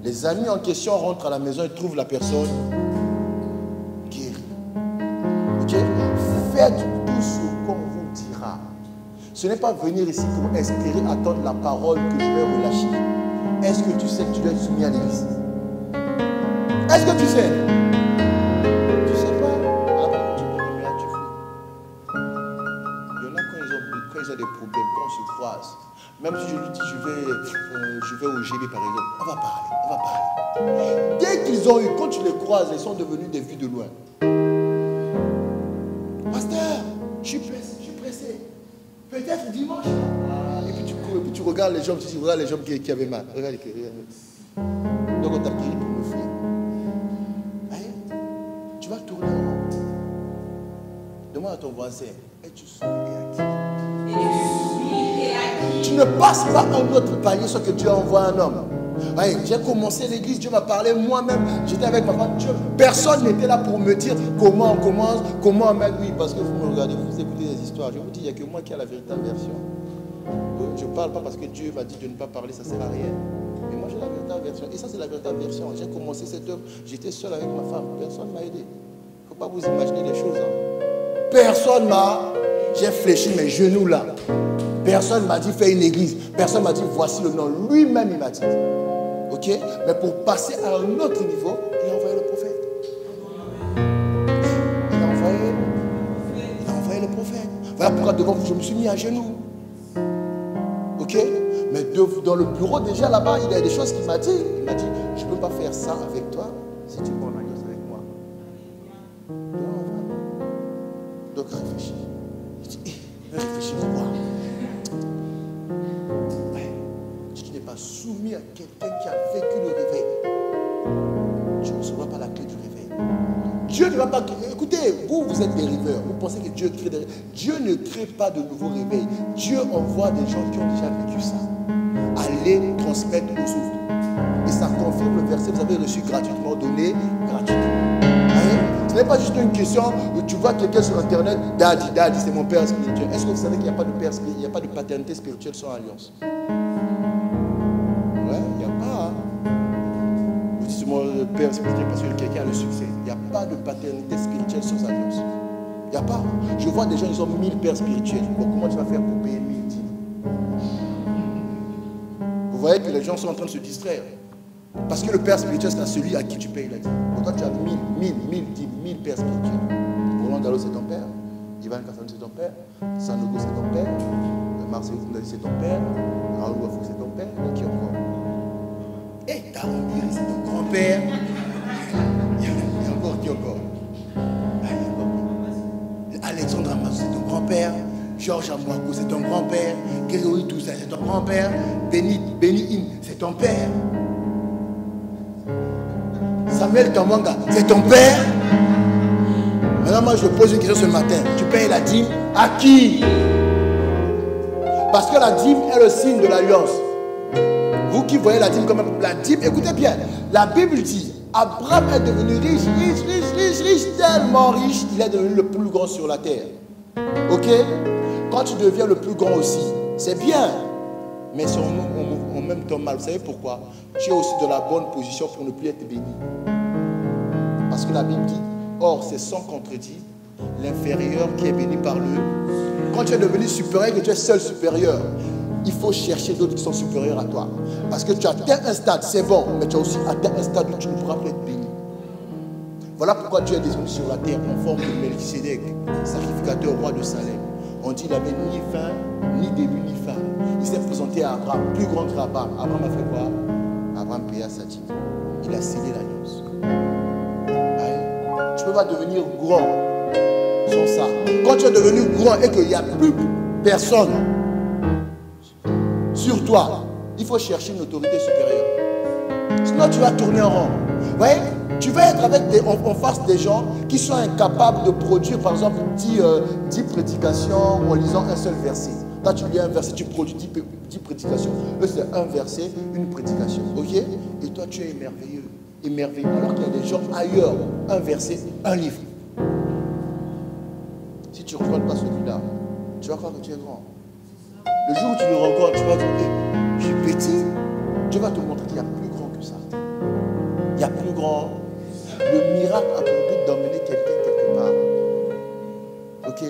Les amis en question rentrent à la maison et trouvent la personne guérie. Ok? Faites tout ce qu'on vous dira. Ce n'est pas venir ici pour espérer attendre la parole que je vais relâcher. Est-ce que tu sais que tu dois être soumis à l'église? Est-ce que tu sais? Tu ne sais pas. Après, tu prends là, tu fais. Il y en a quand ils ont des problèmes, quand on se croise. Même si je lui dis je vais au GB par exemple, on va parler. Dès qu'ils ont eu, quand tu les croises, ils sont devenus des vues de loin. Pasteur, je suis pressé. Peut-être dimanche. Et puis tu cours, et puis tu regardes les jambes, tu regardes les jambes qui avaient mal. Regarde. Donc on t'a guéri pour me fuir. Tu vas tourner en rond. Demande à ton voisin, es-tu soumis et acquis? Tu ne passes pas un autre palier sans que Dieu envoie un homme. J'ai commencé l'église, Dieu m'a parlé moi-même. J'étais avec ma femme. Personne n'était là pour me dire comment on commence, comment on met. Oui, parce que vous me regardez, vous écoutez des histoires. Je vous dis, il n'y a que moi qui ai la véritable version. Je ne parle pas parce que Dieu m'a dit de ne pas parler, ça ne sert à rien. Mais moi j'ai la véritable version. Et ça c'est la véritable version. J'ai commencé cette œuvre, j'étais seul avec ma femme. Personne ne m'a aidé. Il ne faut pas vous imaginer les choses. Personne m'a... J'ai fléchi mes genoux là. Personne m'a dit fais une église. Personne m'a dit voici le nom. Lui-même il m'a dit. Ok? Mais pour passer à un autre niveau, il a envoyé le prophète. Il a envoyé le prophète. Voilà pourquoi devant vous je me suis mis à genoux. Ok? Mais dans le bureau déjà là-bas, il y a des choses qu'il m'a dit. Il m'a dit, je ne peux pas faire ça avec toi si tu prends l'alliance avec moi. Donc réfléchis. Il dit, réfléchis quoi? Tu n'es pas soumis à quelqu'un qui a vécu le réveil. Tu ne recevras pas la clé du réveil. Dieu ne va pas... Écoutez, vous êtes des rêveurs. Vous pensez que Dieu crée des réveils. Dieu ne crée pas de nouveaux réveils. Dieu envoie des gens qui ont déjà vécu ça. Allez transmettre aux autres. Et ça confirme le verset, vous avez reçu gratuitement, donné gratuitement. Ce n'est pas juste une question où tu vois quelqu'un sur internet, Daddy, c'est mon père spirituel. Est-ce que vous savez qu'il n'y a pas de père spirituel, il n'y a pas de paternité spirituelle sans alliance? Ouais, il n'y a pas. Vous dites mon père spirituel parce que quelqu'un a le succès. Il n'y a pas de paternité spirituelle sans alliance. Il n'y a pas. Je vois des gens, ils ont 1000 pères spirituels. Bon, comment tu vas faire pour payer 1000 dîmes? Vous voyez que les gens sont en train de se distraire. Parce que le père spirituel, c'est celui à qui tu payes la dîme. Pourtant, tu as 1000 pères spirituels. Roland Gallo, c'est ton père. Ivan Kassam, c'est ton père. Sanogo, c'est ton père. Marcel Koundali, c'est ton père. Raoul Wafou, c'est ton père. Et qui encore? Et Tarambiri, c'est ton grand-père. Il y a encore qui encore? Alexandre Amassou, c'est ton grand-père. Georges Amouakou, c'est ton grand-père. Grégory Toussaint, c'est ton grand-père. Béni In, c'est ton père. Samuel Tambanga, c'est ton père. Maintenant, moi, je pose une question ce matin. Tu payes la dîme à qui? Parce que la dîme est le signe de l'alliance. Vous qui voyez la dîme comme la dîme, écoutez bien. La Bible dit, Abraham est devenu riche, tellement riche, il est devenu le plus grand sur la terre. Ok? Quand tu deviens le plus grand aussi, c'est bien. Mais c'est en même temps mal. Vous savez pourquoi? Tu es aussi dans la bonne position pour ne plus être béni. Parce que la Bible dit, or c'est sans contredit, l'inférieur qui est béni par le... Quand tu es devenu supérieur, que tu es seul supérieur, il faut chercher d'autres qui sont supérieurs à toi. Parce que tu as atteint un stade, c'est bon, mais tu as aussi atteint un stade où tu ne pourras plus être béni. Voilà pourquoi Dieu est descendu sur la terre en forme de Melchisédek, sacrificateur roi de Salem. On dit qu'il n'avait ni fin, ni début, ni fin. Il s'est présenté à Abraham, plus grand qu'Abraham. Abraham a fait quoi? Abraham paya sa dîme. Il a scellé l'alliance. Ouais. Tu ne peux pas devenir grand sans ça. Quand tu es devenu grand et qu'il n'y a plus personne sur toi, il faut chercher une autorité supérieure. Sinon, tu vas tourner en rond. Vous voyez, tu vas être en face des gens qui sont incapables de produire, par exemple, 10 prédications en lisant un seul verset. Là, tu lis un verset, tu produis 10 prédications. Eux, c'est un verset, une prédication. Ok? Et toi, tu es émerveilleux. Émerveillé. Alors qu'il y a des gens ailleurs, un verset, un livre. Si tu ne rencontres pas celui-là, tu vas croire que tu es grand. Le jour où tu le rencontres, tu vas dire, je suis petit. Dieu va te montrer qu'il y a plus grand que ça. Il y a plus grand. Le miracle a pour but d'emmener quelqu'un quelque part. Ok?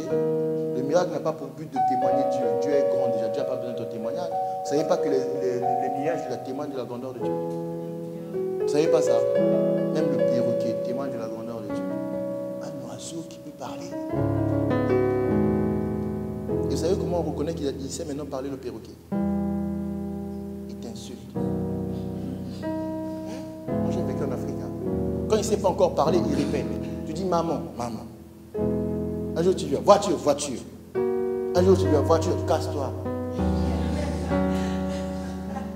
Le miracle n'a pas pour but de témoigner Dieu. Dieu est grand déjà. Dieu n'a pas besoin de ton témoignage. Vous ne savez pas que les nuages témoignent de la grandeur de Dieu? Vous ne savez pas ça? Même le perroquet témoigne de la grandeur de Dieu. Un oiseau qui peut parler. Et vous savez comment on reconnaît qu'il sait maintenant parler le perroquet? Il t'insulte. Moi j'ai vécu en Afrique. Quand il ne sait pas encore parler, il répète. Tu dis maman, maman. Un jour tu viens, voiture, voiture. Un jour tu viens, voiture, casse-toi.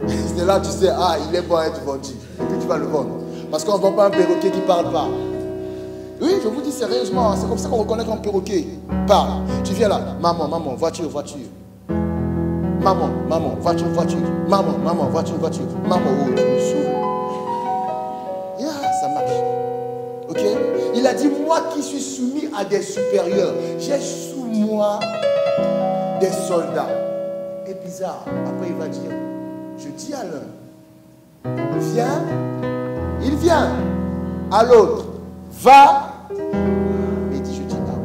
C'est là que tu sais, ah, il est bon à être vendu. Et puis tu vas le vendre. Parce qu'on ne vend pas un perroquet qui ne parle pas. Oui, je vous dis sérieusement, c'est comme ça qu'on reconnaît qu'un perroquet parle. Tu viens là, maman, maman, voiture, voiture. Maman, maman, voiture, voiture. Maman, maman, voiture, voiture. Maman, oh, tu me saoules. Ça marche. Ok? Il a dit, moi qui suis soumis à des supérieurs, j'ai sous moi des soldats. Et bizarre, après il va dire, je dis à l'un, viens, il vient. À l'autre, va. Il dit, je dis à mon.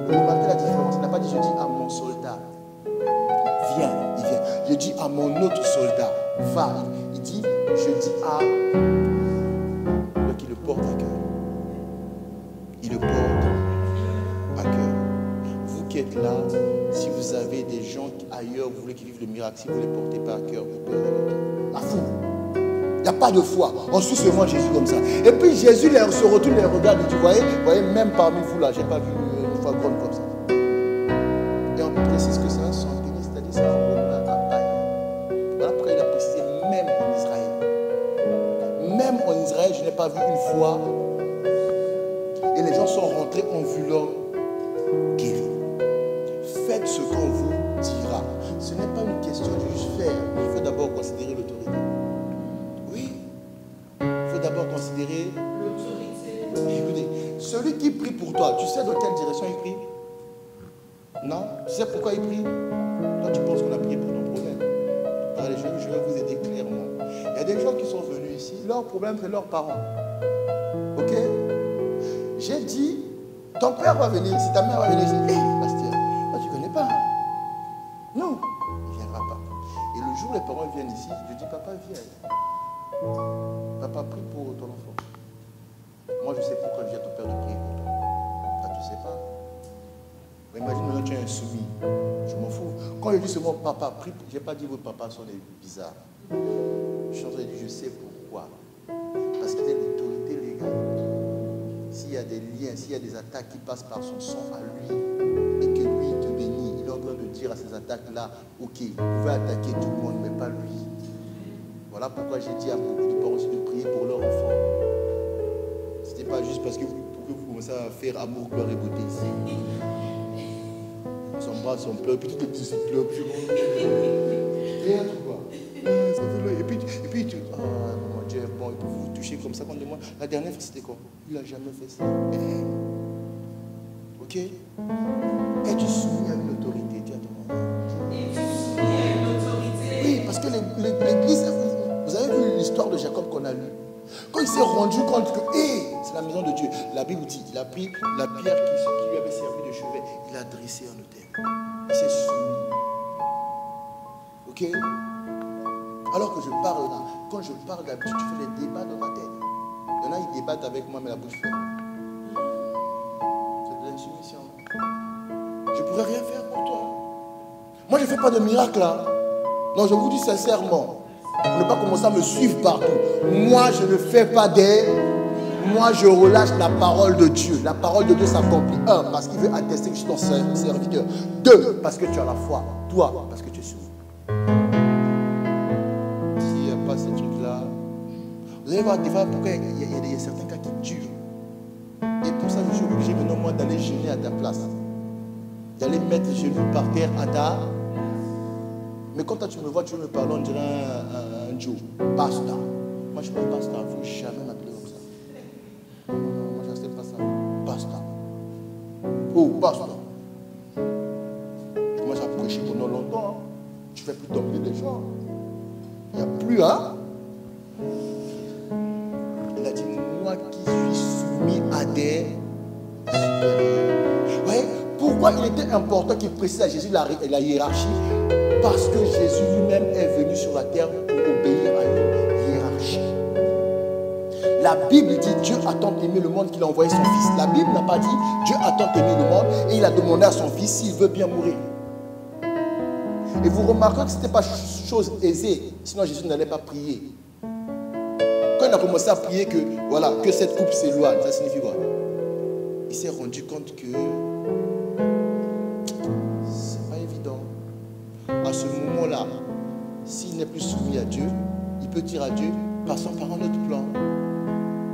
Vous remarquez la différence? Il n'a pas dit, je dis à mon soldat. Viens, il vient. Je dis à mon autre soldat, va. Il dit, je dis à qui le porte à cœur. Il le porte à cœur. Vous qui êtes là, si vous avez des gens ailleurs, vous voulez qu'ils vivent le miracle, si vous ne les portez pas à cœur, vous perdez votre temps. La fou. Il n'y a pas de foi. On suit seulement Jésus comme ça. Et puis Jésus se retourne, les regarde et dit, vous voyez, même parmi vous là, je n'ai pas vu une foi grande comme ça. Et on précise que c'est un sanguinis, c'est-à-dire c'est un Romain, un païen. Voilà pourquoi il a précisé même en Israël. Même en Israël, je n'ai pas vu une foi. Et les gens sont rentrés en vue l'homme guéri. Faites ce qu'on vous dira. Ce n'est pas une question de juste faire. Il faut d'abord considérer l'autorité. Oui. Il faut d'abord considérer l'autorité. Écoutez, celui qui prie pour toi, tu sais dans quelle direction il prie? Non? Tu sais pourquoi il prie? Toi, tu penses qu'on a prié pour ton problème. Allez, je vais vous aider clairement. Il y a des gens qui sont venus ici, leur problème c'est leurs parents. Ok? J'ai dit, ton père va venir ici, ta mère va venir ici. Hé, pasteur, toi tu ne connais pas. Non, il ne viendra pas. Et le jour où les parents viennent ici, je dis, papa, viens. Papa, prie pour ton enfant. Moi, je sais pourquoi je dis à ton père de prier pour toi. Ah, tu ne sais pas. Mais imagine maintenant tu es insoumis. Je m'en fous. Quand je dis seulement papa, prie, je n'ai pas dit votre papa sont des bizarres. Je suis en train de dire, je sais pourquoi. Parce qu'il est l'autorité légale. S'il y a des liens, s'il y a des attaques qui passent par son sang à lui, et que lui te bénit, il est en train de dire à ces attaques-là, ok, vous pouvez attaquer tout le monde, mais pas lui. Voilà pourquoi j'ai dit à beaucoup de parents aussi de prier pour leurs enfants. Ce n'était pas juste parce que pour que vous commencez à faire amour, gloire et beauté ici. On s'embrasse, on pleure, puis tout les petits se pleurent. Et quoi. Et puis tu oh mon Dieu, bon, il peut vous toucher comme ça. Moi, la dernière fois, c'était quoi? Il n'a jamais fait ça. Ok? Es-tu soumis à une autorité? Dis à ton moment. Es-tu soumis à une autorité? Oui, parce que l'église, vous avez vu l'histoire de Jacob qu'on a lue. Quand il s'est rendu compte que c'est la maison de Dieu, la Bible dit, il a pris la pierre qui lui avait servi de chevet, il a dressé un autel. Il s'est soumis. Ok? Alors que je parle là, quand je parle d'habitude, tu fais des débats dans ma tête. Il y en a, ils débattent avec moi, mais la bouche ferme. C'est de l'insoumission. Je ne pourrais rien faire pour toi. Moi, je ne fais pas de miracle là. Non, je vous dis sincèrement. Pour ne pas commencer à me suivre partout. Moi, je ne fais pas des... Moi, je relâche la parole de Dieu. La parole de Dieu s'accomplit. 1, parce qu'il veut attester que je suis ton serviteur. 2, parce que tu as la foi. Toi, parce que tu es sauvé. S'il n'y a pas ces trucs-là, vous allez voir des fois pourquoi il y a certains cas qui durent. Et pour ça, je suis obligé maintenant, moi, d'aller jeûner à ta place. D'aller mettre les genoux par terre à ta... Mais quand toi, tu me vois, tu veux me parler, on dirait un Joe. Pasteur. Moi, je ne suis pas pasteur. Il ne faut jamais m'appeler comme ça. Non, moi, je n'accepte pas ça. Pasteur. Oh, pasteur. Tu commences à prêcher pendant longtemps. Hein. Tu ne fais plus tomber les gens. Il n'y a plus, hein. Il a dit, moi qui suis soumis à des supérieurs. Vous voyez, pourquoi il était important qu'il précise à Jésus la hiérarchie? Parce que Jésus lui-même est venu sur la terre pour obéir à une hiérarchie. La Bible dit Dieu a tant aimé le monde qu'il a envoyé son fils. La Bible n'a pas dit Dieu a tant aimé le monde et il a demandé à son fils s'il veut bien mourir. Et vous remarquerez que ce n'était pas chose aisée, sinon Jésus n'allait pas prier. Quand il a commencé à prier que, voilà, que cette coupe s'éloigne, ça signifie quoi? Il s'est rendu compte que c'est pas évident. À ce moment-là, s'il n'est plus soumis à Dieu, il peut dire à Dieu, passons par un autre plan.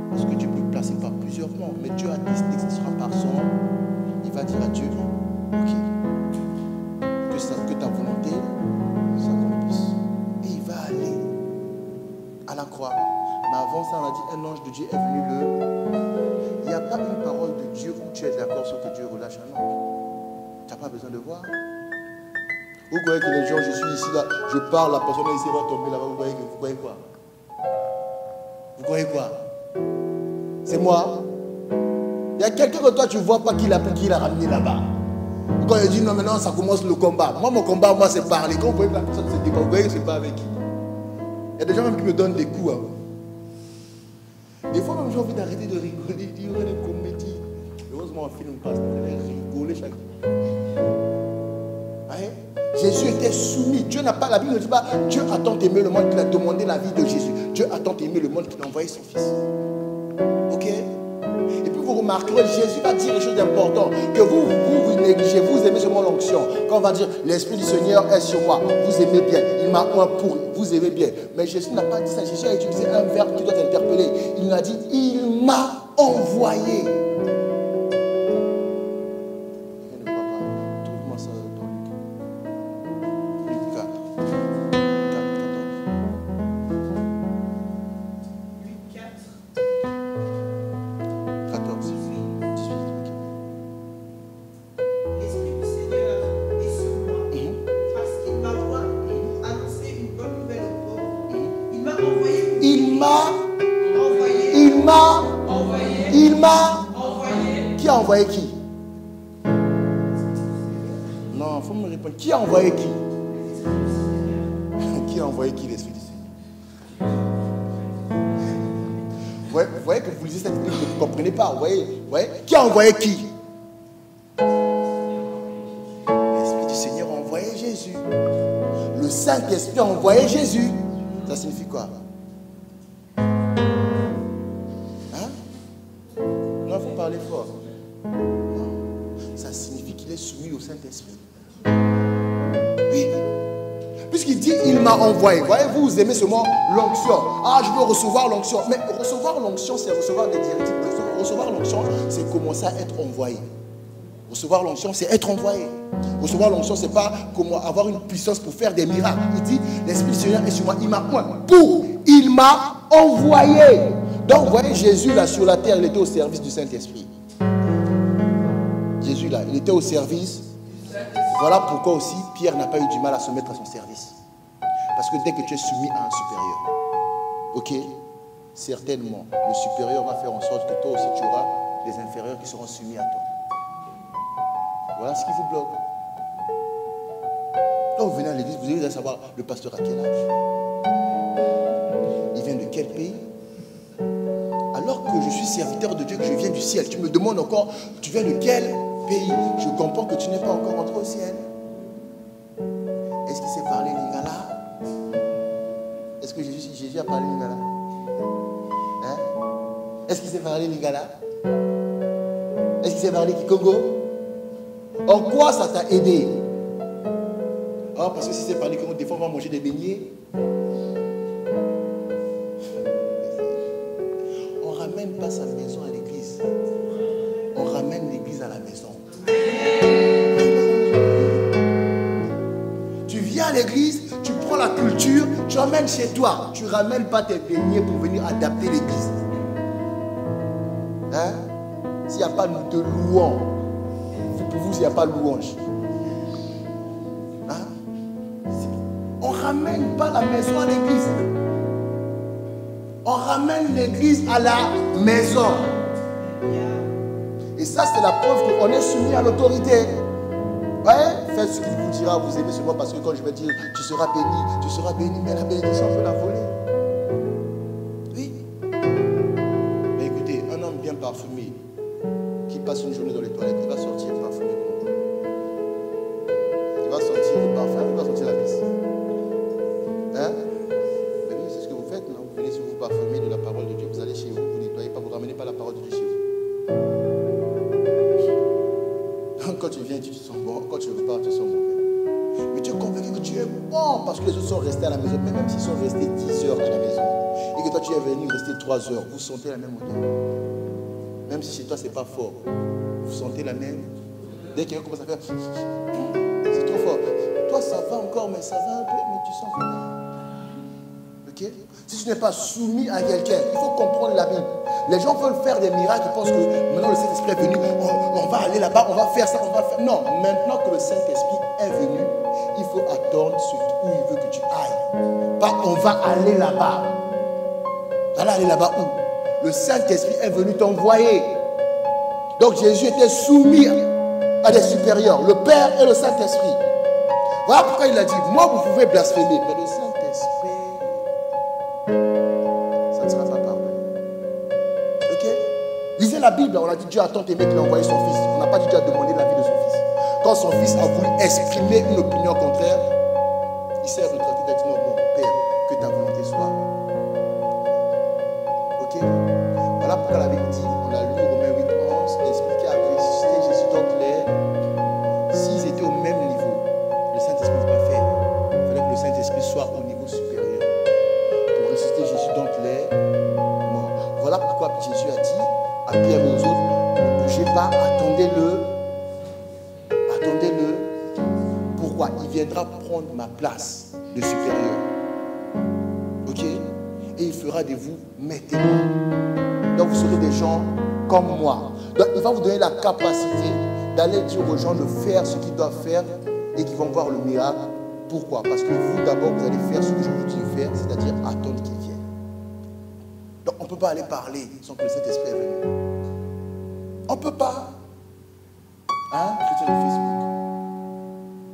Parce que Dieu peut placer par plusieurs plans. Mais Dieu a décidé que ce sera par son. Il va dire à Dieu, ok, que ta volonté s'accomplisse. Et il va aller à la croix. Mais avant ça, on a dit, un ange de Dieu est venu le... Il n'y a pas une parole de Dieu où tu es d'accord sur que Dieu relâche un ange. Tu n'as pas besoin de voir. Vous croyez que les gens, je suis ici, là, je parle, la personne ici va tomber là-bas, vous croyez quoi? Vous croyez quoi? C'est moi. Il y a quelqu'un que toi, tu ne vois pas qui l'a ramené là-bas. Quand il dit non, maintenant ça commence le combat. Moi, mon combat, moi, c'est parler. Quand vous voyez que la personne se débat, vous voyez que je ne sais pas avec qui. Il y a des gens même qui me donnent des coups. Hein. Des fois, même j'ai envie d'arrêter de rigoler, dire des comédies. Heureusement, un film passe, on allait rigoler chaque fois. Jésus était soumis. Dieu n'a pas, la Bible ne dit pas Dieu a tant aimé le monde qu'il a demandé la vie de Jésus. Dieu a tant aimé le monde qu'il a envoyé son fils. Ok? Et puis vous remarquerez, Jésus va dire des choses importantes que vous négligez. Vous aimez seulement l'onction. Quand on va dire l'Esprit du Seigneur est sur moi, vous aimez bien. Il m'a oint pour vous aimez bien. Mais Jésus n'a pas dit ça. Jésus a utilisé un verbe qui doit t'interpeller. Il a dit il m'a envoyé. Envoyé qui? Non, il faut me répondre. Qui a envoyé qui? Qui a envoyé qui, l'Esprit du Seigneur? Vous voyez que vous lisez cette Bible, vous ne comprenez pas. Vous voyez? Qui a envoyé qui? L'Esprit du Seigneur a envoyé Jésus. Le Saint-Esprit a envoyé Jésus. Ça signifie quoi? Hein? Non, il faut parler fort. Ça signifie qu'il est soumis au Saint-Esprit. Oui. Puisqu'il dit il m'a envoyé. Voyez-vous, vous aimez seulement l'onction. Ah, je veux recevoir l'onction. Mais recevoir l'onction, c'est recevoir des directives. Recevoir l'onction, c'est commencer à être envoyé. Recevoir l'onction, c'est être envoyé. Recevoir l'onction, c'est pas comment avoir une puissance pour faire des miracles. Il dit l'Esprit du Seigneur est sur moi. Il m'a il m'a envoyé. Donc, vous voyez, Jésus là sur la terre, il était au service du Saint-Esprit. Jésus là, il était au service. Voilà pourquoi aussi Pierre n'a pas eu du mal à se mettre à son service. Parce que dès que tu es soumis à un supérieur, ok, certainement, le supérieur va faire en sorte que toi aussi tu auras des inférieurs qui seront soumis à toi. Voilà ce qui vous bloque. Quand vous venez à l'église, vous allez savoir le pasteur à quel âge. serviteur de Dieu, que je viens du ciel. Tu me demandes encore, tu viens de quel pays? Je comprends que tu n'es pas encore entré au ciel. Est-ce qu'il s'est parlé lingala? Est-ce que Jésus a parlé lingala? Hein? Est-ce qu'il s'est parlé lingala? Est-ce qu'il s'est parlé kikongo? En quoi ça t'a aidé? Ah, parce que si c'est parlé kikongo, des fois on va manger des beignets. On ne ramène pas sa maison à l'église. On ramène l'église à la maison. Tu viens à l'église, tu prends la culture, tu emmènes chez toi. Tu ne ramènes pas tes beignets pour venir adapter l'église. Hein? S'il n'y a pas de louange, pour vous, il n'y a pas de louange. Hein? On ne ramène pas la maison à l'église. On ramène l'église à la maison. Et ça, c'est la preuve qu'on est soumis à l'autorité. Ouais, faites ce qu'il vous dira, vous aimez seulement parce que quand je vais dire tu seras béni, mais la bénédiction, il faut la voler. Oui. Mais écoutez, un homme bien parfumé qui passe une journée dans les toilettes, il va sortir parfumé. Il va sortir le parfum, il va sortir la piste. Hein? Mais oui, c'est ce que vous faites, non? Vous venez si vous parfumez de la parole de Dieu, vous allez chez vous, vous nettoyez pas, vous ne ramenez pas la parole de Dieu chez vous. Quand tu viens, tu te sens bon. Quand tu repars, tu te sens mauvais. Mais tu es convaincu que tu es bon parce que les autres sont restés à la maison. Mais même s'ils sont restés 10 heures à la maison et que toi tu es venu rester 3 heures, vous sentez la même odeur. Même si chez toi c'est pas fort, vous sentez la même. Dès que quelqu'un commence à faire, c'est trop fort. Toi ça va encore, mais ça va un peu, mais tu sens quand même. Ok? Si tu n'es pas soumis à quelqu'un, il faut comprendre la Bible. Les gens veulent faire des miracles, ils pensent que maintenant le Saint-Esprit est venu, on va aller là-bas, on va faire ça, on va faire. Non, maintenant que le Saint-Esprit est venu, il faut attendre où il veut que tu ailles. Pas on va aller là-bas. Tu vas aller là-bas où? Le Saint-Esprit est venu t'envoyer. Donc Jésus était soumis à des supérieurs, le Père et le Saint-Esprit. Voilà pourquoi il a dit, moi vous pouvez blasphémer, mais le Saint-Esprit, ça ne sera pas pardonné. Ok? Lisez la Bible, on a dit Dieu a tant aimé qu'il a envoyé son fils. On n'a pas dit Dieu a demandé la vie de son fils. Quand son fils a voulu exprimer une opinion contraire, il s'est retraité, il a dit non, mon Père, que ta volonté soit. Ok? Voilà pourquoi la Bible dit, on a lu Romains 8:11, l'Esprit qui a ressuscité Jésus d'entre s'ils étaient au même niveau, le Saint-Esprit ne peut pas faire. Il fallait que le Saint-Esprit soit au niveau supérieur. Pour ressusciter Jésus d'entre les morts. Voilà pourquoi Jésus a dit à Pierre et aux autres, ne bougez pas, attendez-le. Attendez-le. Pourquoi? Il viendra prendre ma place de supérieur. Ok? Et il fera de vous mes témoins. Donc vous serez des gens comme moi. Donc il va vous donner la capacité d'aller dire aux gens de faire ce qu'ils doivent faire et qu'ils vont voir le miracle. Pourquoi? Parce que vous d'abord vous allez faire ce que je vous dis de faire, c'est-à-dire attendre qu'il vienne. Donc on ne peut pas aller parler sans que le Saint-Esprit est venu. On ne peut pas. Hein? Chrétien de Facebook.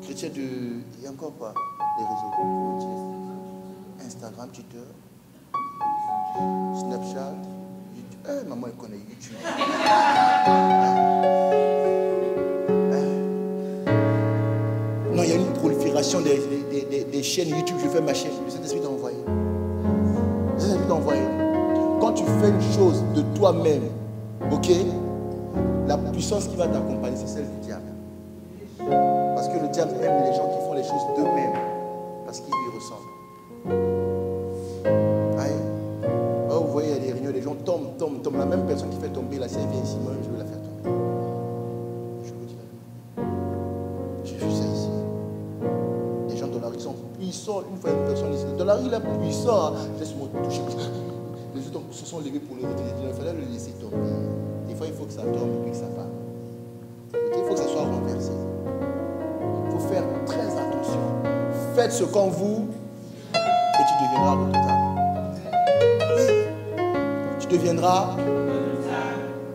Chrétien de... Il y a encore quoi? Les réseaux. Instagram, Twitter. Snapchat. YouTube. Maman, elle connaît YouTube. Non, il y a une prolifération des chaînes YouTube. Je fais ma chaîne. Le Saint-Esprit t'a envoyé. Le Saint-Esprit t'a envoyé. Quand tu fais une chose de toi-même, ok? La puissance qui va t'accompagner, c'est celle du diable. Parce que le diable aime les gens qui font les choses d'eux-mêmes. Parce qu'ils lui ressemblent. Oh, vous voyez, il y a des réunions, les gens tombent. La même personne qui fait tomber la série vient ici, moi je vais la faire tomber. Je vous dis. J'ai vu ça ici. Les gens dans la rue sont puissants. Une fois une personne ici. Dans la rue, il est puissant. Laisse moi toucher. Les autres se sont levés pour le retirer. Il fallait le laisser tomber. Des fois, il faut que ça tombe et puis que ça part. Il faut que ça soit renversé. Il faut faire très attention. Faites ce qu'on vous et tu deviendras redoutable. Oui. Tu deviendras.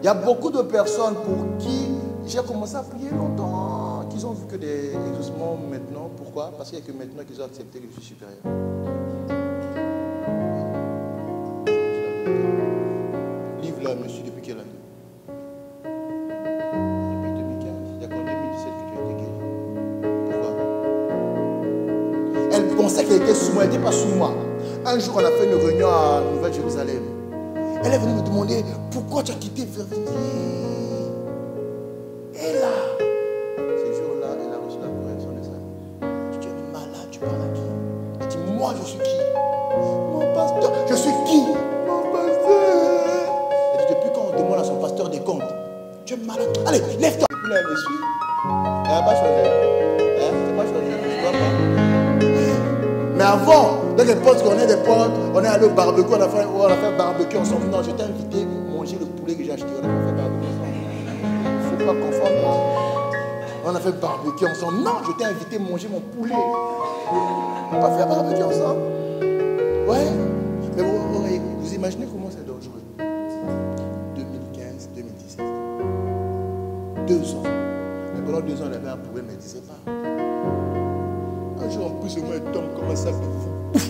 Il y a beaucoup de personnes pour qui j'ai commencé à prier longtemps, qu'ils ont vu que des exaucements maintenant. Pourquoi? Parce qu'il n'y a que maintenant qu'ils ont accepté que je suis supérieur. Livre là, monsieur, depuis sait qu'elle était sous moi, elle n'était pas sous moi. Un jour, on a fait une réunion à Nouvelle-Jérusalem. Elle est venue me demander pourquoi tu as quitté Verviers. Et là, ce jour-là, elle a reçu la correction de ça. Tu es malade, tu parles à qui? Elle dit, moi je suis qui? Mon pasteur. Je suis qui? Mon pasteur. Elle dit, depuis quand on demande à son pasteur des comptes? Tu es malade. Allez, lève-toi. Et puis là, elle me suit. Elle n'a pas changé. Elle n'a pas changé. Je ne vois pas. Mais avant, dans les potes, on est des potes, on est allé au barbecue, on a fait un barbecue ensemble. Non, je t'ai invité à manger le poulet que j'ai acheté. On a fait barbecue ensemble. Il ne faut pas confondre. On a fait barbecue ensemble. Non, je t'ai invité à manger mon poulet. On n'a pas fait barbecue ensemble. Ouais. Mais vous imaginez comment c'est dangereux. 2015, 2017. 2 ans. Mais pendant 2 ans, elle avait un problème, elle ne disait pas. Un jour, en plus, moi, elle tombe comme un sac de fou.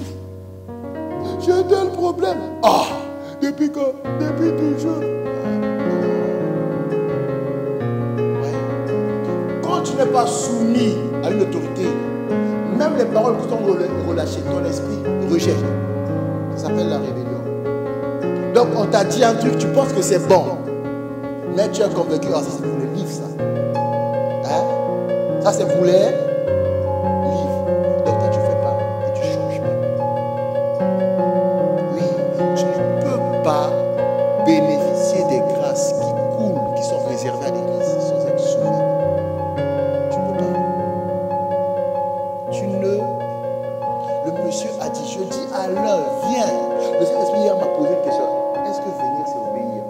J'ai un tel problème. Ah, depuis quand? Depuis toujours. Ouais. Quand tu n'es pas soumis à une autorité, même les paroles qui sont relâchées, ton esprit rejette. Ça s'appelle la rébellion. Donc, on t'a dit un truc, tu penses que c'est bon. Mais tu es convaincu, ah, ça c'est pour les livres, ça. Hein? Ça c'est pour les livres. Donc toi tu ne fais pas et tu ne changes pas. Oui, tu ne peux pas bénéficier des grâces qui coulent, qui sont réservées à l'Église sans être soumis. Tu ne peux pas. Tu ne... Le monsieur a dit, je dis à l'un, viens. Le Saint-Esprit hier m'a posé une question. Est-ce que venir c'est obéir?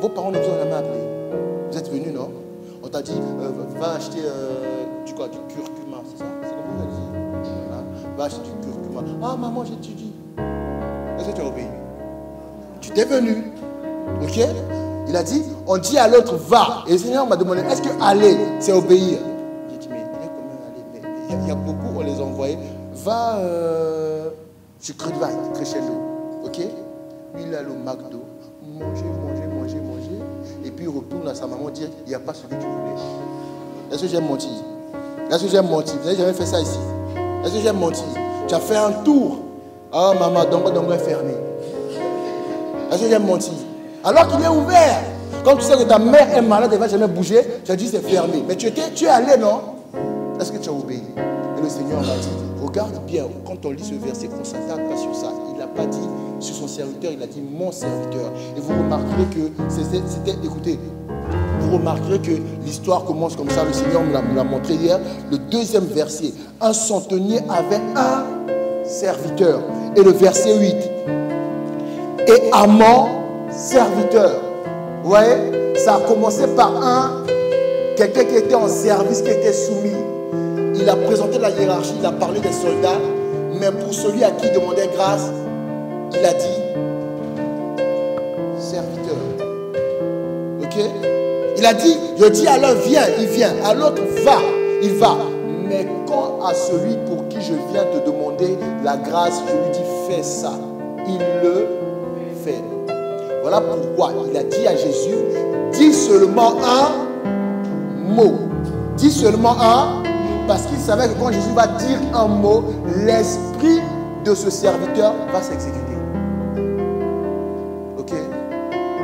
Vos parents ne vous ont jamais appris. Vous êtes venus, non? On t'a dit, va acheter du curcuma, c'est ça? C'est comme vous avez dit. Hein? Va acheter du curcuma. Ah, maman, j'étudie. Est-ce que tu as obéi? Tu t'es venu. Ok? Il a dit, on dit à l'autre, va. Et le Seigneur m'a demandé, est-ce que aller, c'est obéir? J'ai dit, mais il est combien aller? Mais il y a beaucoup, on les a envoyés. Va chez Crescendo. Ok? Lui, il est allé au McDo. Manger. Et puis il retourne à sa maman dire, il n'y a pas ce que tu voulais. Est-ce que j'ai menti? Est-ce que j'ai menti? Vous n'avez jamais fait ça ici? Est-ce que j'ai menti? Tu as fait un tour. Ah maman, Dongo est fermé. Est-ce que j'ai menti? Alors qu'il est ouvert. Quand tu sais que ta mère est malade, elle ne va jamais bouger, tu as dit c'est fermé. Mais tu es allé, non? Est-ce que tu as obéi? Et le Seigneur m'a dit, regarde bien, quand on lit ce verset, on ne s'attarde pas sur ça. Il n'a pas dit sur son serviteur, il a dit mon serviteur. Et vous remarquerez que c'était, écoutez, vous remarquerez que l'histoire commence comme ça. Le Seigneur me l'a montré hier. Le 2e verset, un centenier avait un serviteur. Et le verset 8, et Amon, serviteur. Vous voyez, ça a commencé par quelqu'un qui était en service, qui était soumis. Il a présenté la hiérarchie, il a parlé des soldats, mais pour celui à qui il demandait grâce, il a dit serviteur. Ok? Il a dit, je dis à l'un viens, il vient. À l'autre va, il va. Mais quand à celui pour qui je viens te demander la grâce, je lui dis fais ça, il le fait. Voilà pourquoi il a dit à Jésus, dis seulement un mot. Dis seulement un, parce qu'il savait que quand Jésus va dire un mot, l'esprit de ce serviteur va s'exécuter. Ok?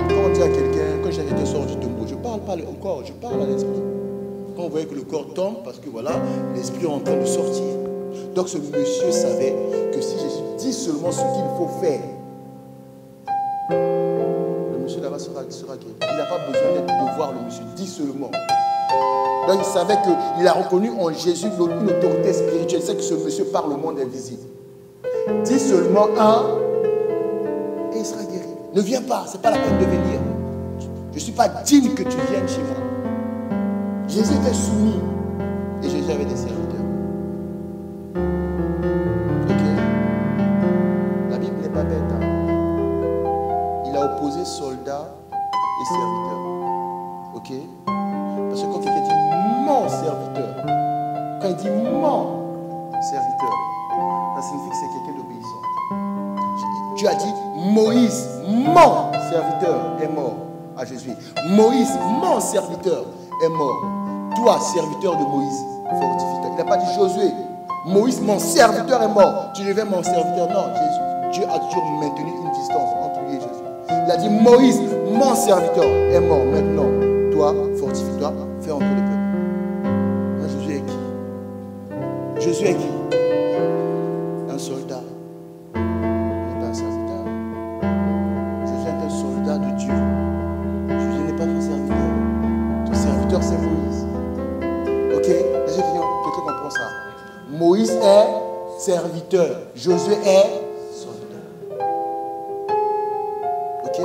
Quand on dit à quelqu'un, quand j'arrête de sortir du tombeau, je ne parle pas au corps, je parle à l'esprit. Quand on voyait que le corps tombe, parce que voilà, l'esprit est en train de sortir. Donc ce monsieur savait que si Jésus dit seulement ce qu'il faut faire, le monsieur là-bas sera guéri. Il n'a pas besoin de voir le monsieur, dit seulement. Donc il savait qu'il a reconnu en Jésus une autorité spirituelle. C'est que ce monsieur parle au monde invisible. Dis seulement un et il sera guéri. Ne viens pas, ce n'est pas la peine de venir. Je ne suis pas digne que tu viennes chez moi. Jésus était soumis et Jésus avait des serviteurs. Ok? La Bible n'est pas bête. Hein? Il a opposé soldats et serviteurs. Ok? Parce que quand quelqu'un dit mon serviteur, quand il dit mon serviteur, ça signifie que c'est quelqu'un d'obéissant. Dieu a dit Moïse, mon serviteur, est mort à Jésus. Moïse, mon serviteur, est mort. Toi, serviteur de Moïse, fortifie-toi. Il n'a pas dit Josué, Moïse, mon serviteur est mort. Tu deviens mon serviteur. Non, Dieu a toujours maintenu une distance entre lui et Jésus. Il a dit Moïse, mon serviteur est mort. Maintenant, toi, fortifie-toi, fais entrer le peuple. Mais Jésus est qui? Jésus est qui? Un soldat. Il n'est pas un serviteur. Jésus est un soldat de Dieu. Jésus n'est pas ton serviteur. Ton serviteur, c'est Moïse. Ok? Est-ce que quelqu'un comprend ça? Moïse est serviteur. Josué est soldat. Ok?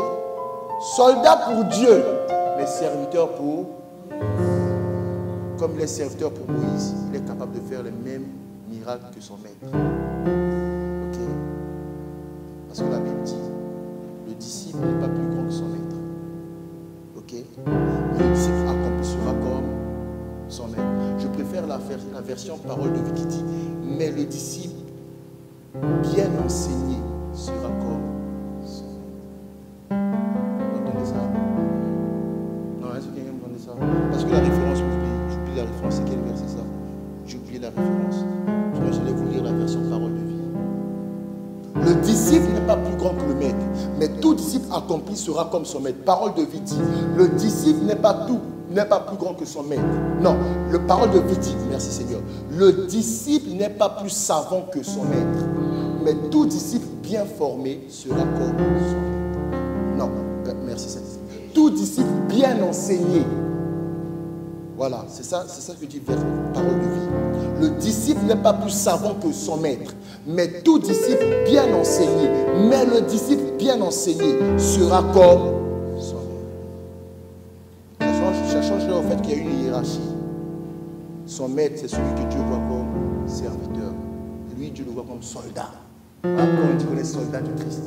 Soldat pour Dieu, mais serviteur pour... Comme il est serviteur pour Moïse, il est capable de faire les mêmes miracles que son maître. Ok? Parce que la Bible dit, le disciple n'est pas plus grand que son maître. Ok? Mais le disciple accomplira comme son maître. Je préfère la version parole de vie qui dit, mais le disciple bien enseigné sera comme son maître. Vous entendez ça? Non, est-ce que quelqu'un me entendez ça? Parce que la référence, j'oublie la référence, c'est quel verset ça? J'ai oublié la référence. Je vais vous lire la version parole de vie. Le disciple n'est pas plus grand que le maître, mais tout disciple accompli sera comme son maître. Parole de vie dit, le disciple n'est pas plus grand que son maître. Non, le parole de vie dit, merci Seigneur, le disciple n'est pas plus savant que son maître, mais tout disciple bien formé sera comme son maître. Non, merci Saint-Esprit. Tout disciple bien enseigné. Voilà, c'est ça que dit parole de vie. Le disciple n'est pas plus savant que son maître, mais tout disciple bien enseigné. Mais le disciple bien enseigné sera comme son maître. Ça change au fait qu'il y a une hiérarchie. Son maître, c'est celui que Dieu voit comme serviteur. Lui, Dieu le voit comme soldat. Voilà pourquoi on dit qu'on est soldat du Christ.